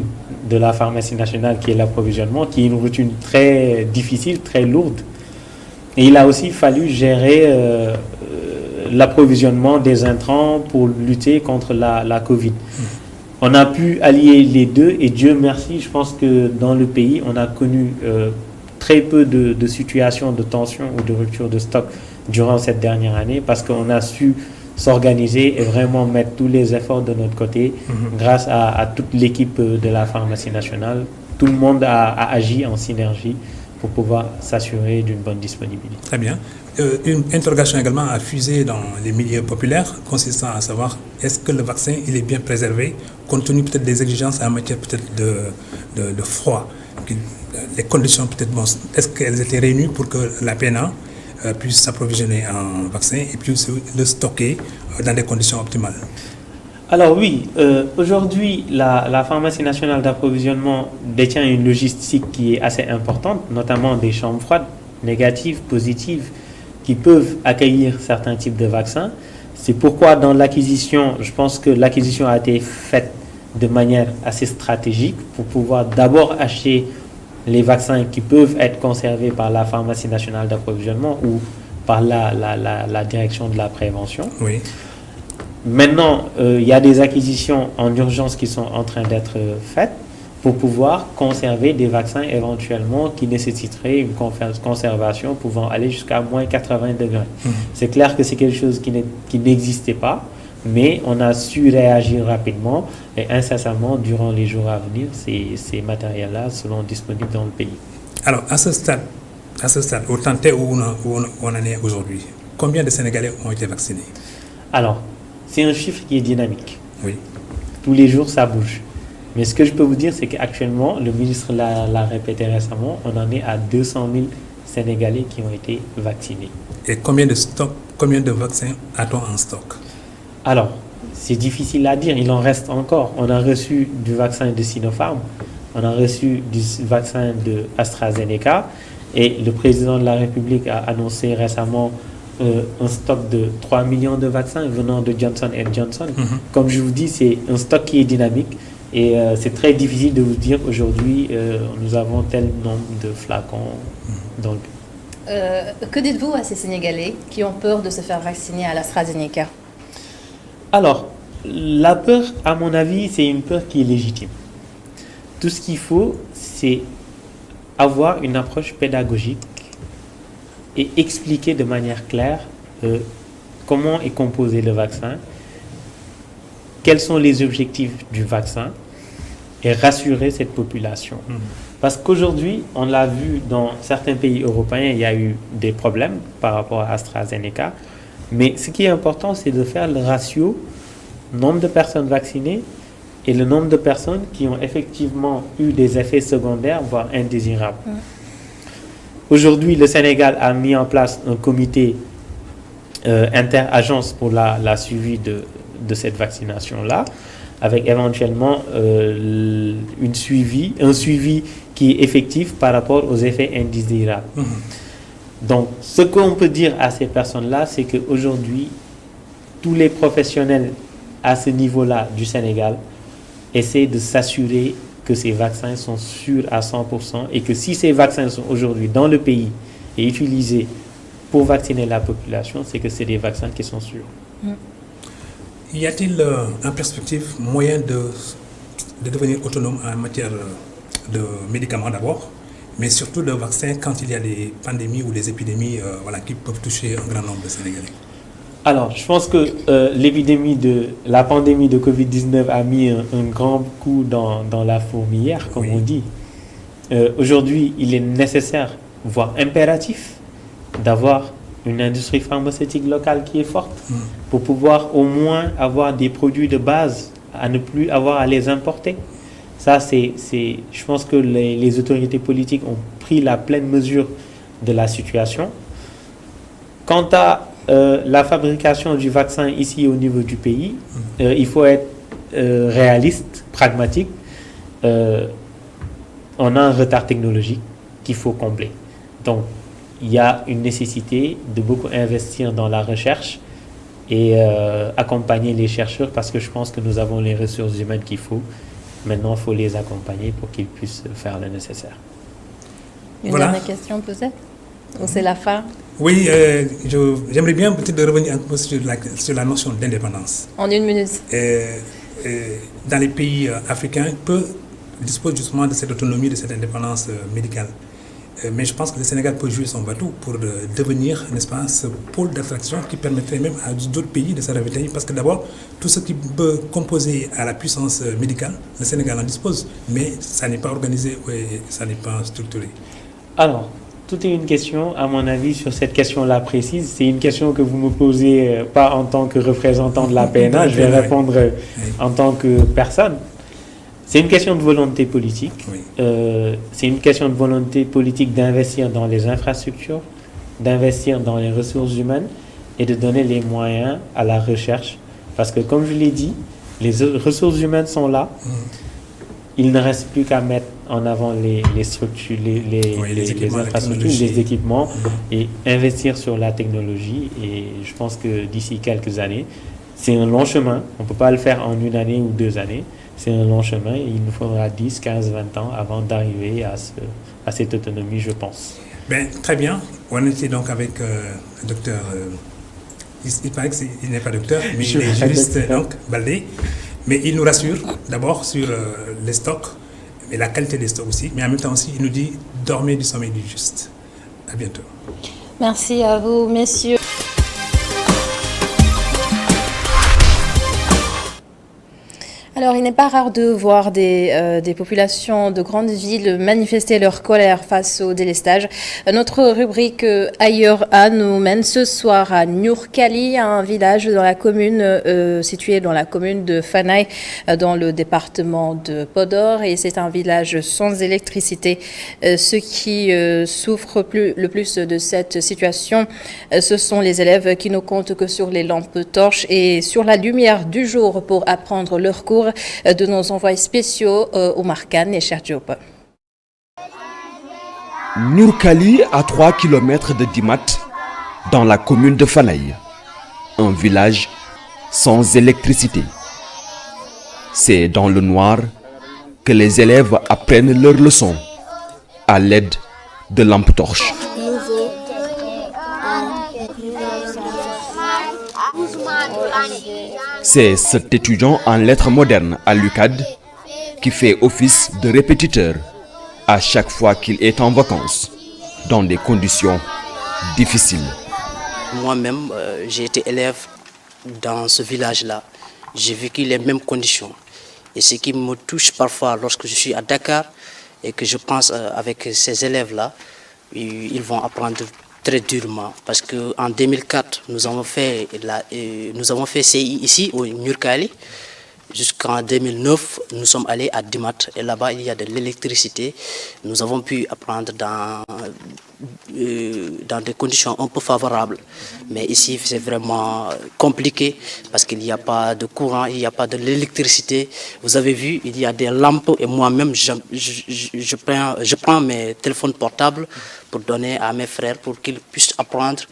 de la pharmacie nationale qui est l'approvisionnement, qui est une routine très difficile, très lourde. Et il a aussi fallu gérer l'approvisionnement des intrants pour lutter contre la Covid. On a pu allier les deux et Dieu merci, je pense que dans le pays, on a connu très peu de situations de tension ou de rupture de stock durant cette dernière année parce qu'on a su s'organiser et vraiment mettre tous les efforts de notre côté grâce à toute l'équipe de la pharmacie nationale. Tout le monde a agi en synergie pour pouvoir s'assurer d'une bonne disponibilité. Très bien. Une interrogation également a fusé dans les milieux populaires consistant à savoir est-ce que le vaccin il est bien préservé compte tenu peut-être des exigences en matière peut-être de froid. Les conditions peut-être est-ce qu'elles étaient réunies pour que la PNA puisse s'approvisionner en vaccin et puisse le stocker dans des conditions optimales? Alors oui, aujourd'hui, la Pharmacie nationale d'approvisionnement détient une logistique qui est assez importante, notamment des chambres froides, négatives, positives, qui peuvent accueillir certains types de vaccins. C'est pourquoi dans l'acquisition, je pense que l'acquisition a été faite de manière assez stratégique pour pouvoir d'abord acheter les vaccins qui peuvent être conservés par la Pharmacie nationale d'approvisionnement ou par la direction de la prévention. Oui. Maintenant, il y a des acquisitions en urgence qui sont en train d'être faites pour pouvoir conserver des vaccins éventuellement qui nécessiteraient une conservation pouvant aller jusqu'à moins 80 degrés. C'est clair que c'est quelque chose qui n'existait pas, mais on a su réagir rapidement et incessamment durant les jours à venir, ces matériels-là seront disponibles dans le pays. Alors, à ce stade, au temps où on en est aujourd'hui, combien de Sénégalais ont été vaccinés? Alors, c'est un chiffre qui est dynamique. Oui. Tous les jours, ça bouge. Mais ce que je peux vous dire, c'est qu'actuellement, le ministre l'a répété récemment, on en est à 200 000 Sénégalais qui ont été vaccinés. Et combien de vaccins a-t-on en stock? Alors, c'est difficile à dire, il en reste encore. On a reçu du vaccin de Sinopharm, on a reçu du vaccin de AstraZeneca, et le président de la République a annoncé récemment un stock de 3 millions de vaccins venant de Johnson & Johnson. Comme je vous dis, c'est un stock qui est dynamique. Et c'est très difficile de vous dire aujourd'hui, nous avons tel nombre de flacons dans le pays. Que dites-vous à ces Sénégalais qui ont peur de se faire vacciner à l'AstraZeneca? Alors, la peur, à mon avis, c'est une peur qui est légitime. Tout ce qu'il faut, c'est avoir une approche pédagogique et expliquer de manière claire comment est composé le vaccin, quels sont les objectifs du vaccin et rassurer cette population. Parce qu'aujourd'hui, on l'a vu dans certains pays européens, il y a eu des problèmes par rapport à AstraZeneca. Mais ce qui est important, c'est de faire le ratio nombre de personnes vaccinées et le nombre de personnes qui ont effectivement eu des effets secondaires, voire indésirables. Aujourd'hui, le Sénégal a mis en place un comité inter-agence pour la suivi de cette vaccination-là, avec éventuellement un suivi qui est effectif par rapport aux effets indésirables. Donc, ce qu'on peut dire à ces personnes-là, c'est qu'aujourd'hui, tous les professionnels à ce niveau-là du Sénégal essaient de s'assurer que ces vaccins sont sûrs à 100% et que si ces vaccins sont aujourd'hui dans le pays et utilisés pour vacciner la population, c'est que c'est des vaccins qui sont sûrs. Y a-t-il en perspective moyen de devenir autonome en matière de médicaments d'abord, mais surtout de vaccins quand il y a des pandémies ou des épidémies qui peuvent toucher un grand nombre de Sénégalais? Alors, je pense que la pandémie de Covid-19 a mis un grand coup dans la fourmilière, comme on dit. Aujourd'hui, il est nécessaire, voire impératif, d'avoir une industrie pharmaceutique locale qui est forte pour pouvoir au moins avoir des produits de base, à ne plus avoir à les importer. Ça, je pense que les autorités politiques ont pris la pleine mesure de la situation. Quant à la fabrication du vaccin ici au niveau du pays, il faut être réaliste, pragmatique. On a un retard technologique qu'il faut combler. Donc, il y a une nécessité de beaucoup investir dans la recherche et accompagner les chercheurs parce que je pense que nous avons les ressources humaines qu'il faut. Maintenant, il faut les accompagner pour qu'ils puissent faire le nécessaire. Une dernière question peut-être? Ou c'est la fin? Oui, j'aimerais bien peut-être revenir un peu sur la notion d'indépendance. En une minute. Dans les pays africains, peu disposent justement de cette autonomie, de cette indépendance médicale. Mais je pense que le Sénégal peut jouer son bateau pour devenir, n'est-ce pas, ce pôle d'attraction qui permettrait même à d'autres pays de se ravitailler. Parce que d'abord, tout ce qui peut composer à la puissance médicale, le Sénégal en dispose. Mais ça n'est pas organisé et ça n'est pas structuré. Alors, tout est une question, à mon avis, sur cette question-là précise. C'est une question que vous me posez pas en tant que représentant de la PNA, je vais répondre en tant que personne. C'est une question de volonté politique. C'est une question de volonté politique d'investir dans les infrastructures, d'investir dans les ressources humaines et de donner les moyens à la recherche. Parce que, comme je l'ai dit, les ressources humaines sont là. Il ne reste plus qu'à mettre en avant les structures, les infrastructures, les équipements et investir sur la technologie. Et je pense que d'ici quelques années, c'est un long chemin. On ne peut pas le faire en une année ou 2 années. C'est un long chemin et il nous faudra 10, 15, 20 ans avant d'arriver à cette autonomie, je pense. Très bien. On était donc avec le docteur, il paraît qu'il n'est pas docteur, mais il est juriste, donc, Baldé. Mais il nous rassure d'abord sur les stocks et la qualité des stocks aussi. Mais en même temps aussi, il nous dit dormez du sommeil du juste. À bientôt. Merci à vous, messieurs. Alors, il n'est pas rare de voir des populations de grandes villes manifester leur colère face au délestage. Notre rubrique Ailleurs A nous mène ce soir à Niurkali, un village dans la commune situé dans la commune de Fanaye, dans le département de Podor. Et c'est un village sans électricité. Ceux qui souffrent le plus de cette situation, ce sont les élèves qui ne comptent que sur les lampes torches et sur la lumière du jour pour apprendre leur cours. De nos envoyés spéciaux Omar Khan et Cher Diop. Niurkali, à 3 km de Dimat, dans la commune de Fanaye, un village sans électricité. C'est dans le noir que les élèves apprennent leurs leçons à l'aide de lampes torches. C'est cet étudiant en lettres modernes à l'UCAD qui fait office de répétiteur à chaque fois qu'il est en vacances, dans des conditions difficiles. Moi-même, j'ai été élève dans ce village-là. J'ai vécu les mêmes conditions. Et ce qui me touche parfois lorsque je suis à Dakar et que je pense avec ces élèves-là, ils vont apprendre très durement, parce qu'en 2004, nous avons fait CI ici au Niurkali. Jusqu'en 2009, nous sommes allés à Dimat et là-bas il y a de l'électricité. Nous avons pu apprendre dans des conditions un peu favorables. Mais ici c'est vraiment compliqué parce qu'il n'y a pas de courant, il n'y a pas de l'électricité. Vous avez vu, il y a des lampes et moi-même je prends mes téléphones portables pour donner à mes frères pour qu'ils puissent apprendre.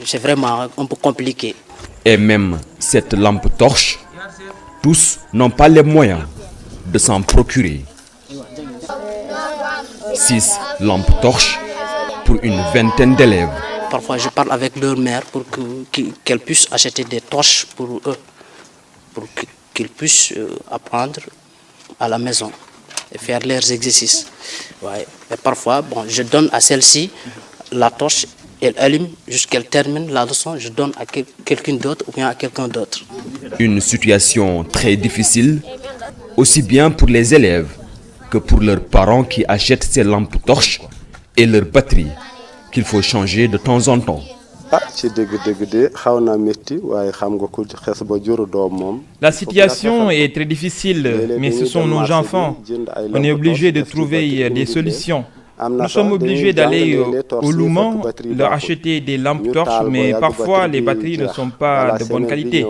C'est vraiment un peu compliqué. Et même cette lampe torche, tous n'ont pas les moyens de s'en procurer. 6 lampes torches pour une vingtaine d'élèves. Parfois, je parle avec leur mère pour qu'elles puissent acheter des torches pour eux, pour qu'ils puissent apprendre à la maison et faire leurs exercices. Ouais. Et parfois, je donne à celle-ci la torche, elle allume jusqu'à qu'elle termine la leçon, je donne à quelqu'un d'autre ou bien à quelqu'un d'autre. Une situation très difficile, aussi bien pour les élèves que pour leurs parents qui achètent ces lampes torches et leurs batteries qu'il faut changer de temps en temps. La situation est très difficile, mais ce sont nos enfants. On est obligé de trouver des solutions. Nous sommes obligés d'aller au Louman, leur acheter des lampes torches, mais parfois les batteries ne sont pas de bonne qualité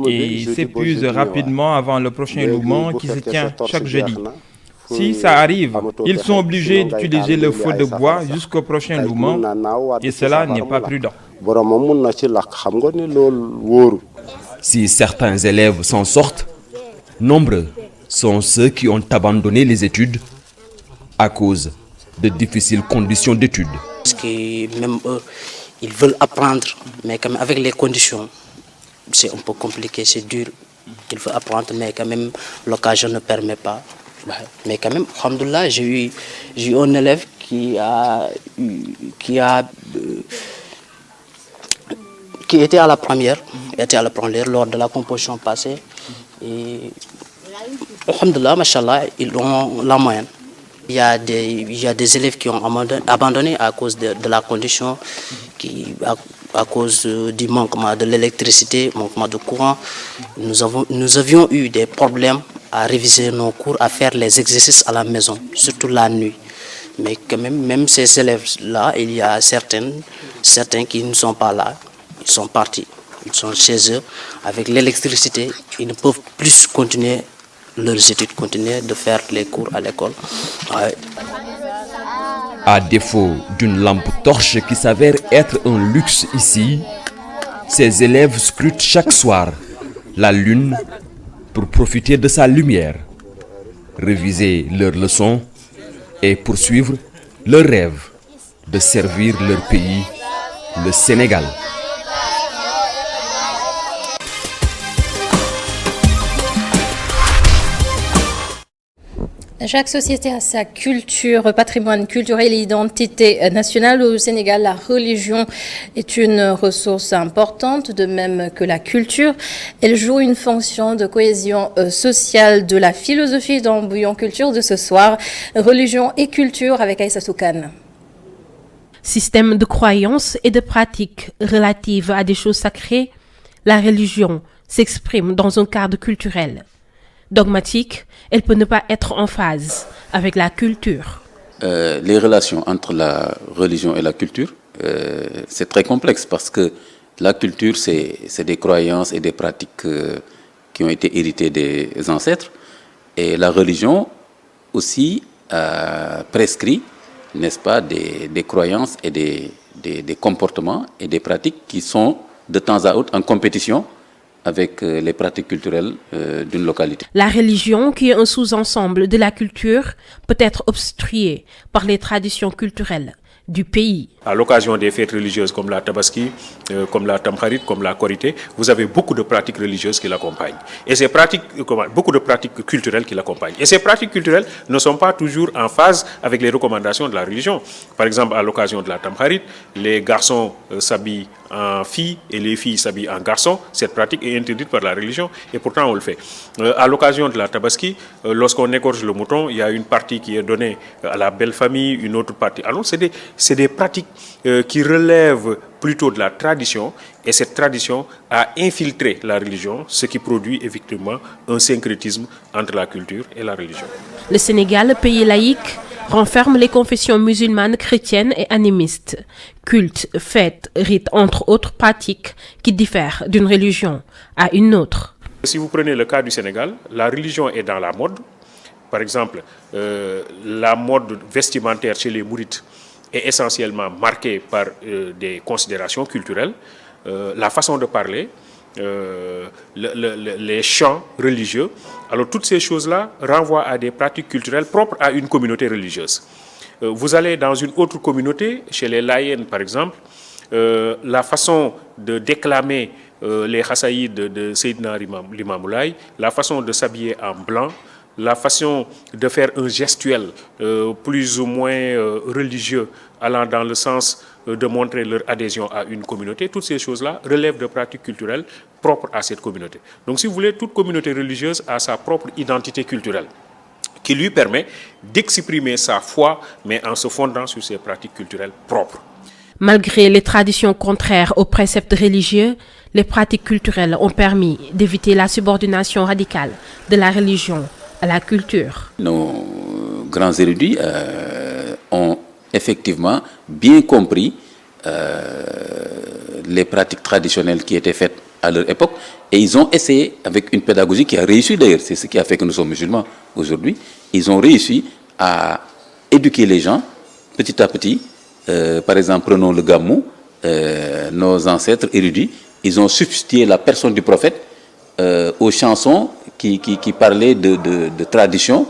et s'épuisent rapidement avant le prochain Louman qui se tient chaque jeudi. Si ça arrive, ils sont obligés d'utiliser le feu de bois jusqu'au prochain Louman et cela n'est pas prudent. Si certains élèves s'en sortent, nombreux sont ceux qui ont abandonné les études à cause de difficiles conditions d'études. Parce que même eux, ils veulent apprendre, mais quand même avec les conditions, c'est un peu compliqué, c'est dur. Ils veulent apprendre, mais quand même l'occasion ne permet pas. Mais quand même, alhamdoulilah, j'ai eu un élève qui était à la première lors de la composition passée. Et alhamdoulilah, machallah, ils ont la moyenne. Il y a des élèves qui ont abandonné à cause de la condition, à cause du manquement de l'électricité, manquement de courant. Nous avions eu des problèmes à réviser nos cours, à faire les exercices à la maison, surtout la nuit. Mais quand même ces élèves-là, il y a certains qui ne sont pas là, ils sont partis, ils sont chez eux. Avec l'électricité, ils ne peuvent plus continuer leurs études, continuer de faire les cours à l'école. Ouais. À défaut d'une lampe torche qui s'avère être un luxe ici, ces élèves scrutent chaque soir la lune pour profiter de sa lumière, réviser leurs leçons et poursuivre leur rêve de servir leur pays, le Sénégal. Chaque société a sa culture, patrimoine culturel et identité nationale. Au Sénégal, la religion est une ressource importante, de même que la culture. Elle joue une fonction de cohésion sociale de la philosophie dans Bouillon Culture de ce soir. Religion et culture avec Aïssa Soukane. Système de croyances et de pratiques relatives à des choses sacrées, la religion s'exprime dans un cadre culturel. Dogmatique, elle peut ne pas être en phase avec la culture. Les relations entre la religion et la culture, c'est très complexe parce que la culture, c'est des croyances et des pratiques qui ont été héritées des ancêtres. Et la religion aussi prescrit, n'est-ce pas, des croyances et des comportements et des pratiques qui sont de temps à autre en compétition avec les pratiques culturelles d'une localité. La religion, qui est un sous-ensemble de la culture, peut être obstruée par les traditions culturelles du pays. À l'occasion des fêtes religieuses comme la Tabaski, comme la Tamkharit, comme la Korité, vous avez beaucoup de pratiques religieuses qui l'accompagnent. Et ces pratiques, beaucoup de pratiques culturelles qui l'accompagnent. Et ces pratiques culturelles ne sont pas toujours en phase avec les recommandations de la religion. Par exemple, à l'occasion de la Tamkharit, les garçons s'habillent en filles et les filles s'habillent en garçons. Cette pratique est interdite par la religion et pourtant on le fait. À l'occasion de la Tabaski, lorsqu'on égorge le mouton, il y a une partie qui est donnée à la belle famille, une autre partie. Alors c'est des pratiques qui relèvent plutôt de la tradition, et cette tradition a infiltré la religion, ce qui produit effectivement un syncrétisme entre la culture et la religion. Le Sénégal, pays laïque, renferme les confessions musulmanes, chrétiennes et animistes. Cultes, fêtes, rites, entre autres pratiques qui diffèrent d'une religion à une autre. Si vous prenez le cas du Sénégal, la religion est dans la mode. Par exemple, la mode vestimentaire chez les mourites est essentiellement marquée par des considérations culturelles, la façon de parler, les chants religieux. Alors toutes ces choses-là renvoient à des pratiques culturelles propres à une communauté religieuse. Vous allez dans une autre communauté, chez les Laïens par exemple, la façon de déclamer les Khassaïd de Seydina Limamoulaye, la façon de s'habiller en blanc, la façon de faire un gestuel plus ou moins religieux allant dans le sens de montrer leur adhésion à une communauté, toutes ces choses-là relèvent de pratiques culturelles propres à cette communauté. Donc si vous voulez, toute communauté religieuse a sa propre identité culturelle qui lui permet d'exprimer sa foi, mais en se fondant sur ses pratiques culturelles propres. Malgré les traditions contraires aux préceptes religieux, les pratiques culturelles ont permis d'éviter la subordination radicale de la religion à la culture. Nos grands érudits ont effectivement bien compris les pratiques traditionnelles qui étaient faites à leur époque et ils ont essayé avec une pédagogie qui a réussi d'ailleurs, c'est ce qui a fait que nous sommes musulmans aujourd'hui, ils ont réussi à éduquer les gens petit à petit. Par exemple, prenons le gamou, nos ancêtres érudits, ils ont substitué la personne du prophète aux chansons qui parlaient de traditions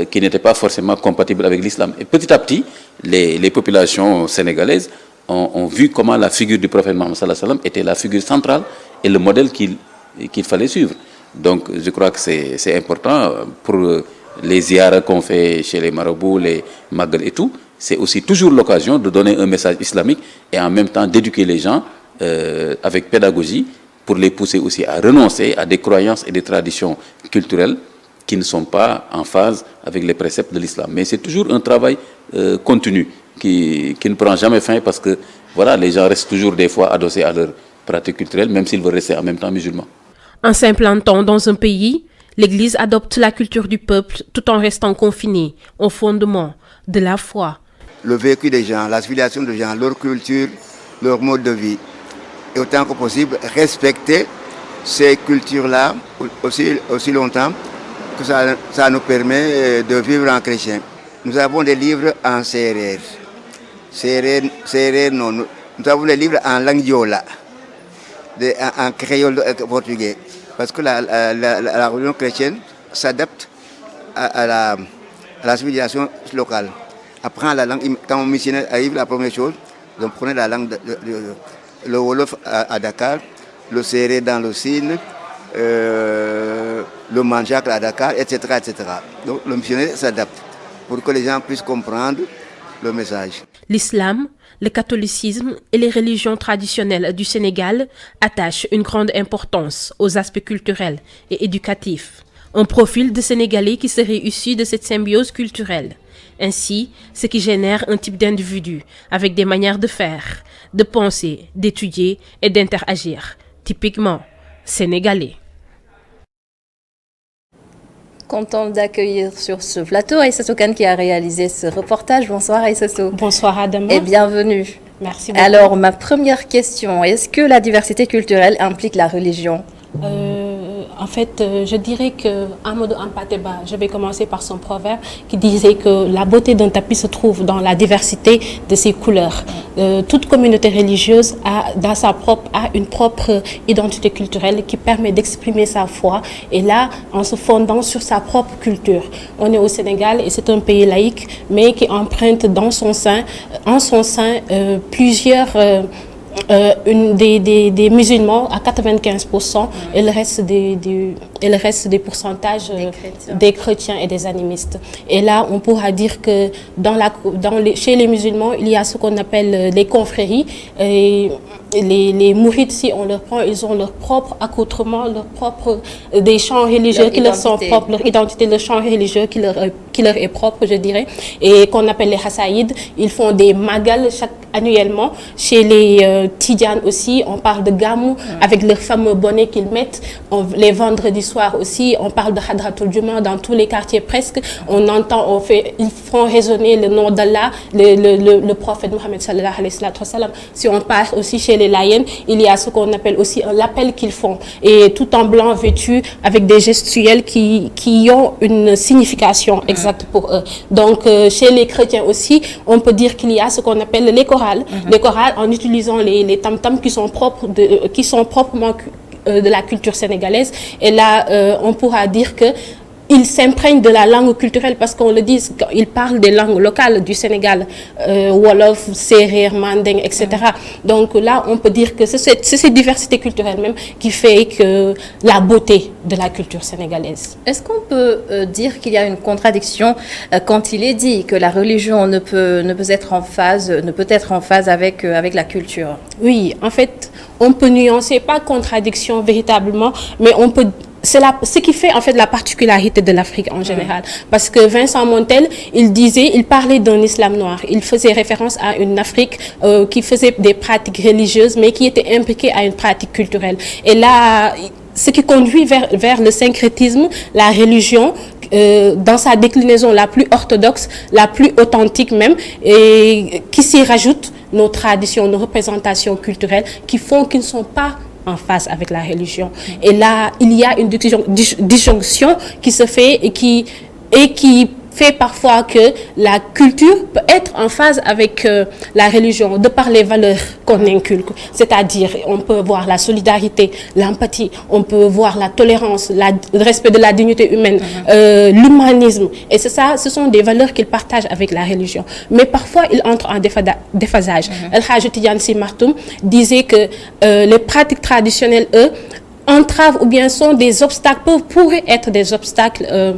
qui n'étaient pas forcément compatibles avec l'islam. Et petit à petit, les populations sénégalaises ont vu comment la figure du prophète Mohammed sallallahu alayhi wa sallam était la figure centrale et le modèle qu'il fallait suivre. Donc je crois que c'est important pour les ziyaras qu'on fait chez les marabouts, les magal et tout. C'est aussi toujours l'occasion de donner un message islamique et en même temps d'éduquer les gens avec pédagogie pour les pousser aussi à renoncer à des croyances et des traditions culturelles qui ne sont pas en phase avec les préceptes de l'islam. Mais c'est toujours un travail continu qui ne prend jamais fin parce que voilà, les gens restent toujours des fois adossés à leurs pratiques culturelles, même s'ils veulent rester en même temps musulmans. En s'implantant dans un pays, l'Église adopte la culture du peuple tout en restant confinée au fondement de la foi. Le vécu des gens, la civilisation des gens, leur culture, leur mode de vie. Et autant que possible, respecter ces cultures-là aussi longtemps que ça nous permet de vivre en chrétien. Nous avons des livres en sérère. Non. Nous avons des livres en langue yola, en créole portugais. Parce que la religion chrétienne s'adapte à la civilisation locale. Apprendre la langue, quand un missionnaire arrive, la première chose, on prenait la langue, le Wolof à Dakar, le Séré dans le Sine, le manjacle à Dakar, etc., etc. Donc le missionnaire s'adapte pour que les gens puissent comprendre le message. L'islam, le catholicisme et les religions traditionnelles du Sénégal attachent une grande importance aux aspects culturels et éducatifs. Un profil de Sénégalais qui serait issu de cette symbiose culturelle. Ainsi, ce qui génère un type d'individu avec des manières de faire, de penser, d'étudier et d'interagir, typiquement sénégalais. Contente d'accueillir sur ce plateau Aïssatou Kane qui a réalisé ce reportage. Bonsoir Aïssatou. Bonsoir Adama. Et bienvenue. Merci beaucoup. Alors, ma première question, est-ce que la diversité culturelle implique la religion? En fait, je dirais que Amadou Hampâté-Bâ, je vais commencer par son proverbe qui disait que la beauté d'un tapis se trouve dans la diversité de ses couleurs. Toute communauté religieuse a une propre identité culturelle qui permet d'exprimer sa foi et là, en se fondant sur sa propre culture. On est au Sénégal et c'est un pays laïque, mais qui emprunte en son sein plusieurs... des musulmans à 95% et le reste des pourcentages des chrétiens et des animistes. Et là, on pourra dire que chez les musulmans, il y a ce qu'on appelle les confréries. Et les mourides, si on leur prend, ils ont leur propre accoutrement, des chants religieux qui leur sont propres, leur identité, le chant religieux qui leur est propre, je dirais, et qu'on appelle les Hassaïdes. Ils font des magal annuellement. Chez les Tidjanes aussi, on parle de Gamou avec leurs fameux bonnets qu'ils mettent. Les vendredis soirs aussi, on parle de Hadratul Juma dans tous les quartiers presque. Ils font résonner le nom d'Allah, le prophète Mohammed sallallahu alayhi wa sallam. Si on parle aussi chez les Layènes, il y a ce qu'on appelle aussi l'appel qu'ils font. Et tout en blanc vêtu avec des gestuels qui ont une signification exacte pour eux. Donc chez les chrétiens aussi, on peut dire qu'il y a ce qu'on appelle les chorales. Les chorales en utilisant les tam-tams qui sont proprement de la culture sénégalaise. Et là, on pourra dire que ils s'imprègnent de la langue culturelle parce qu'on le dit, ils parlent des langues locales du Sénégal, Wolof, Serer, Mandeng, etc. Donc là, on peut dire que c'est cette diversité culturelle même qui fait que la beauté de la culture sénégalaise. Est-ce qu'on peut dire qu'il y a une contradiction quand il est dit que la religion ne peut être en phase avec la culture? Oui, en fait, on peut nuancer, pas contradiction véritablement, mais on peut... C'est ce qui fait en fait la particularité de l'Afrique en général. Parce que Vincent Montel, il parlait d'un islam noir. Il faisait référence à une Afrique qui faisait des pratiques religieuses, mais qui était imbriquée à une pratique culturelle. Et là, ce qui conduit vers le syncrétisme, la religion, dans sa déclinaison la plus orthodoxe, la plus authentique même, et qui s'y rajoute nos traditions, nos représentations culturelles qui font qu'ils ne sont pas en face avec la religion. Et là, il y a une disjonction qui se fait et qui fait parfois que la culture peut être en phase avec la religion de par les valeurs qu'on inculque. C'est-à-dire, on peut voir la solidarité, l'empathie, on peut voir la tolérance, le respect de la dignité humaine, l'humanisme. Et c'est ça, ce sont des valeurs qu'ils partagent avec la religion. Mais parfois, ils entrent en déphasage. El Hadj Tidiane Sy Maktoum disait que les pratiques traditionnelles, eux, entravent ou bien sont des obstacles, pourraient être des obstacles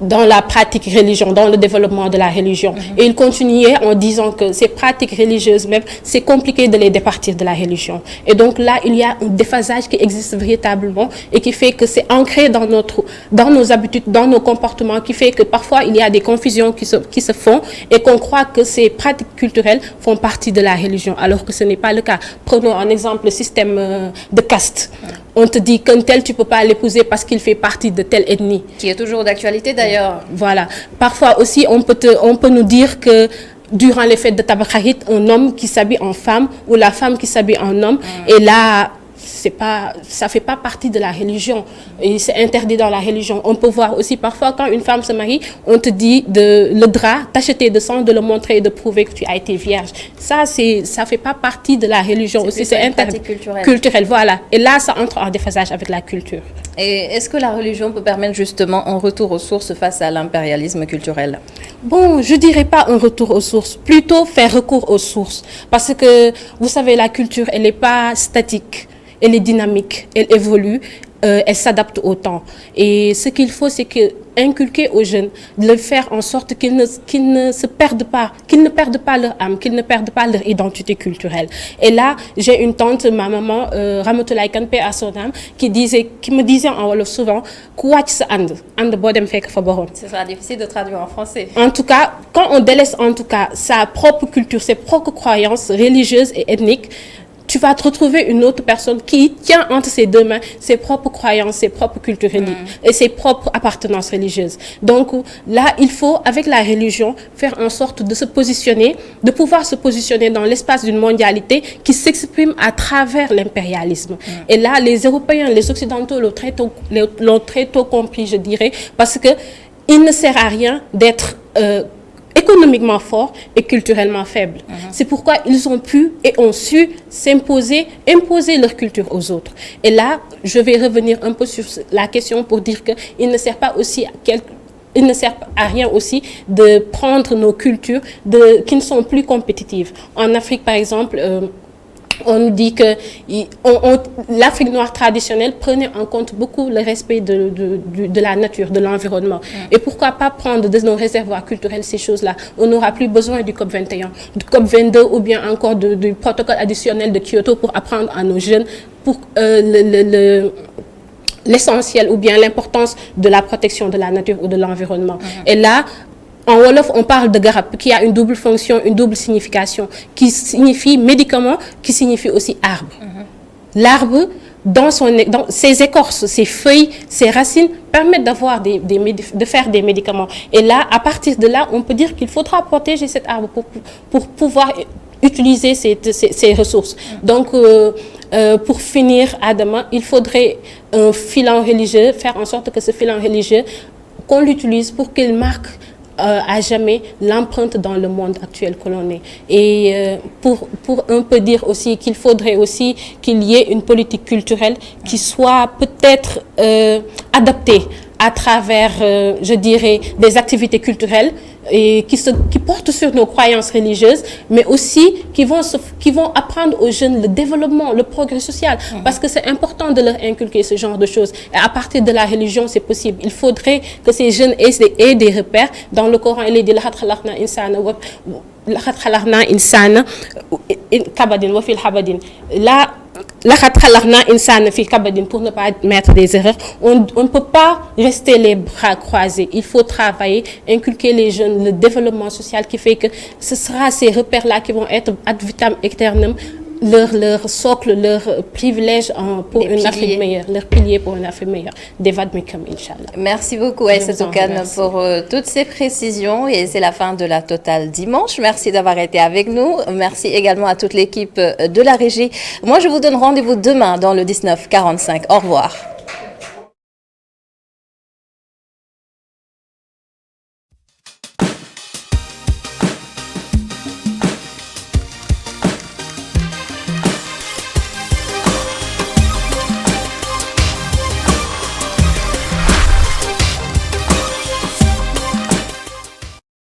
dans la pratique religieuse, dans le développement de la religion. Et il continuait en disant que ces pratiques religieuses même, c'est compliqué de les départir de la religion. Et donc là, il y a un déphasage qui existe véritablement et qui fait que c'est ancré dans nos habitudes, dans nos comportements, qui fait que parfois il y a des confusions qui se font et qu'on croit que ces pratiques culturelles font partie de la religion, alors que ce n'est pas le cas. Prenons en exemple le système de caste. On te dit qu'un tel, tu ne peux pas l'épouser parce qu'il fait partie de telle ethnie. Qui est toujours d'actualité d'ailleurs. Voilà. Parfois aussi, on peut nous dire que durant les fêtes de Tabakharit, un homme qui s'habille en femme ou la femme qui s'habille en homme, et là, ça fait pas partie de la religion et c'est interdit dans la religion. On peut voir aussi parfois quand une femme se marie, on te dit le drap, t'acheter de sang, de le montrer et de prouver que tu as été vierge. Ça fait pas partie de la religion aussi, c'est interdit. Culturel, voilà. Et là, ça entre en déphasage avec la culture. Et est-ce que la religion peut permettre justement un retour aux sources face à l'impérialisme culturel? Bon, je dirais pas un retour aux sources, plutôt faire recours aux sources. Parce que, vous savez, la culture, elle n'est pas statique. Elle est dynamique, elle évolue elle s'adapte au temps. Et ce qu'il faut, c'est que inculquer aux jeunes, de le faire en sorte qu'ils ne se perdent pas, qu'ils ne perdent pas leur âme, qu'ils ne perdent pas leur identité culturelle. Et là, j'ai une tante, ma maman, Ramatoulaye Kane, paix à son âme, qui me disait en wolof souvent, ce sera difficile de traduire en français. En tout cas, quand on délaisse en tout cas sa propre culture, ses propres croyances religieuses et ethniques, tu vas te retrouver une autre personne qui tient entre ses deux mains ses propres croyances, ses propres cultures et ses propres appartenances religieuses. Donc là, il faut, avec la religion, faire en sorte de se positionner, de pouvoir se positionner dans l'espace d'une mondialité qui s'exprime à travers l'impérialisme. Et là, les Européens, les Occidentaux l'ont très tôt compris, je dirais, parce que il ne sert à rien d'être économiquement fort et culturellement faible. C'est pourquoi ils ont pu et ont su imposer leur culture aux autres. Et là, je vais revenir un peu sur la question pour dire qu'il ne sert pas aussi il ne sert à rien aussi de prendre nos cultures qui ne sont plus compétitives. En Afrique, par exemple, on nous dit que l'Afrique noire traditionnelle prenait en compte beaucoup le respect de la nature, de l'environnement. Et pourquoi pas prendre de nos réservoirs culturels ces choses-là? On n'aura plus besoin du COP 21, du COP 22 ou bien encore du protocole additionnel de Kyoto pour apprendre à nos jeunes pour l'essentiel ou bien l'importance de la protection de la nature ou de l'environnement. Et là, en Wolof, on parle de garab, qui a une double fonction, une double signification, qui signifie médicament, qui signifie aussi arbre. L'arbre, dans ses écorces, ses feuilles, ses racines, permettent de faire des médicaments. Et là, à partir de là, on peut dire qu'il faudra protéger cet arbre pour pouvoir utiliser ces ressources. Donc, pour finir, Adama, il faudrait un filon religieux, faire en sorte que ce filon religieux, qu'on l'utilise pour qu'il marque à jamais l'empreinte dans le monde actuel que l'on est. Et pour un peu dire aussi qu'il faudrait aussi qu'il y ait une politique culturelle qui soit peut-être adaptée à travers, je dirais, des activités culturelles et qui portent sur nos croyances religieuses, mais aussi qui vont apprendre aux jeunes le développement, le progrès social, parce que c'est important de leur inculquer ce genre de choses. Et à partir de la religion, c'est possible. Il faudrait que ces jeunes aient des repères. Dans le Coran, il est dit « pour ne pas mettre des erreurs. On ne peut pas rester les bras croisés. Il faut travailler, inculquer les jeunes le développement social qui fait que ce sera ces repères-là qui vont être ad vitam aeternam, leur socle, leur privilège pour une Afrique meilleure, leur pilier pour une Afrique meilleure. Inch'Allah. Merci beaucoup, Aïssatou Kane, pour toutes ces précisions. Et c'est la fin de la Totale dimanche. Merci d'avoir été avec nous. Merci également à toute l'équipe de la régie. Moi, je vous donne rendez-vous demain dans le 19:45. Au revoir.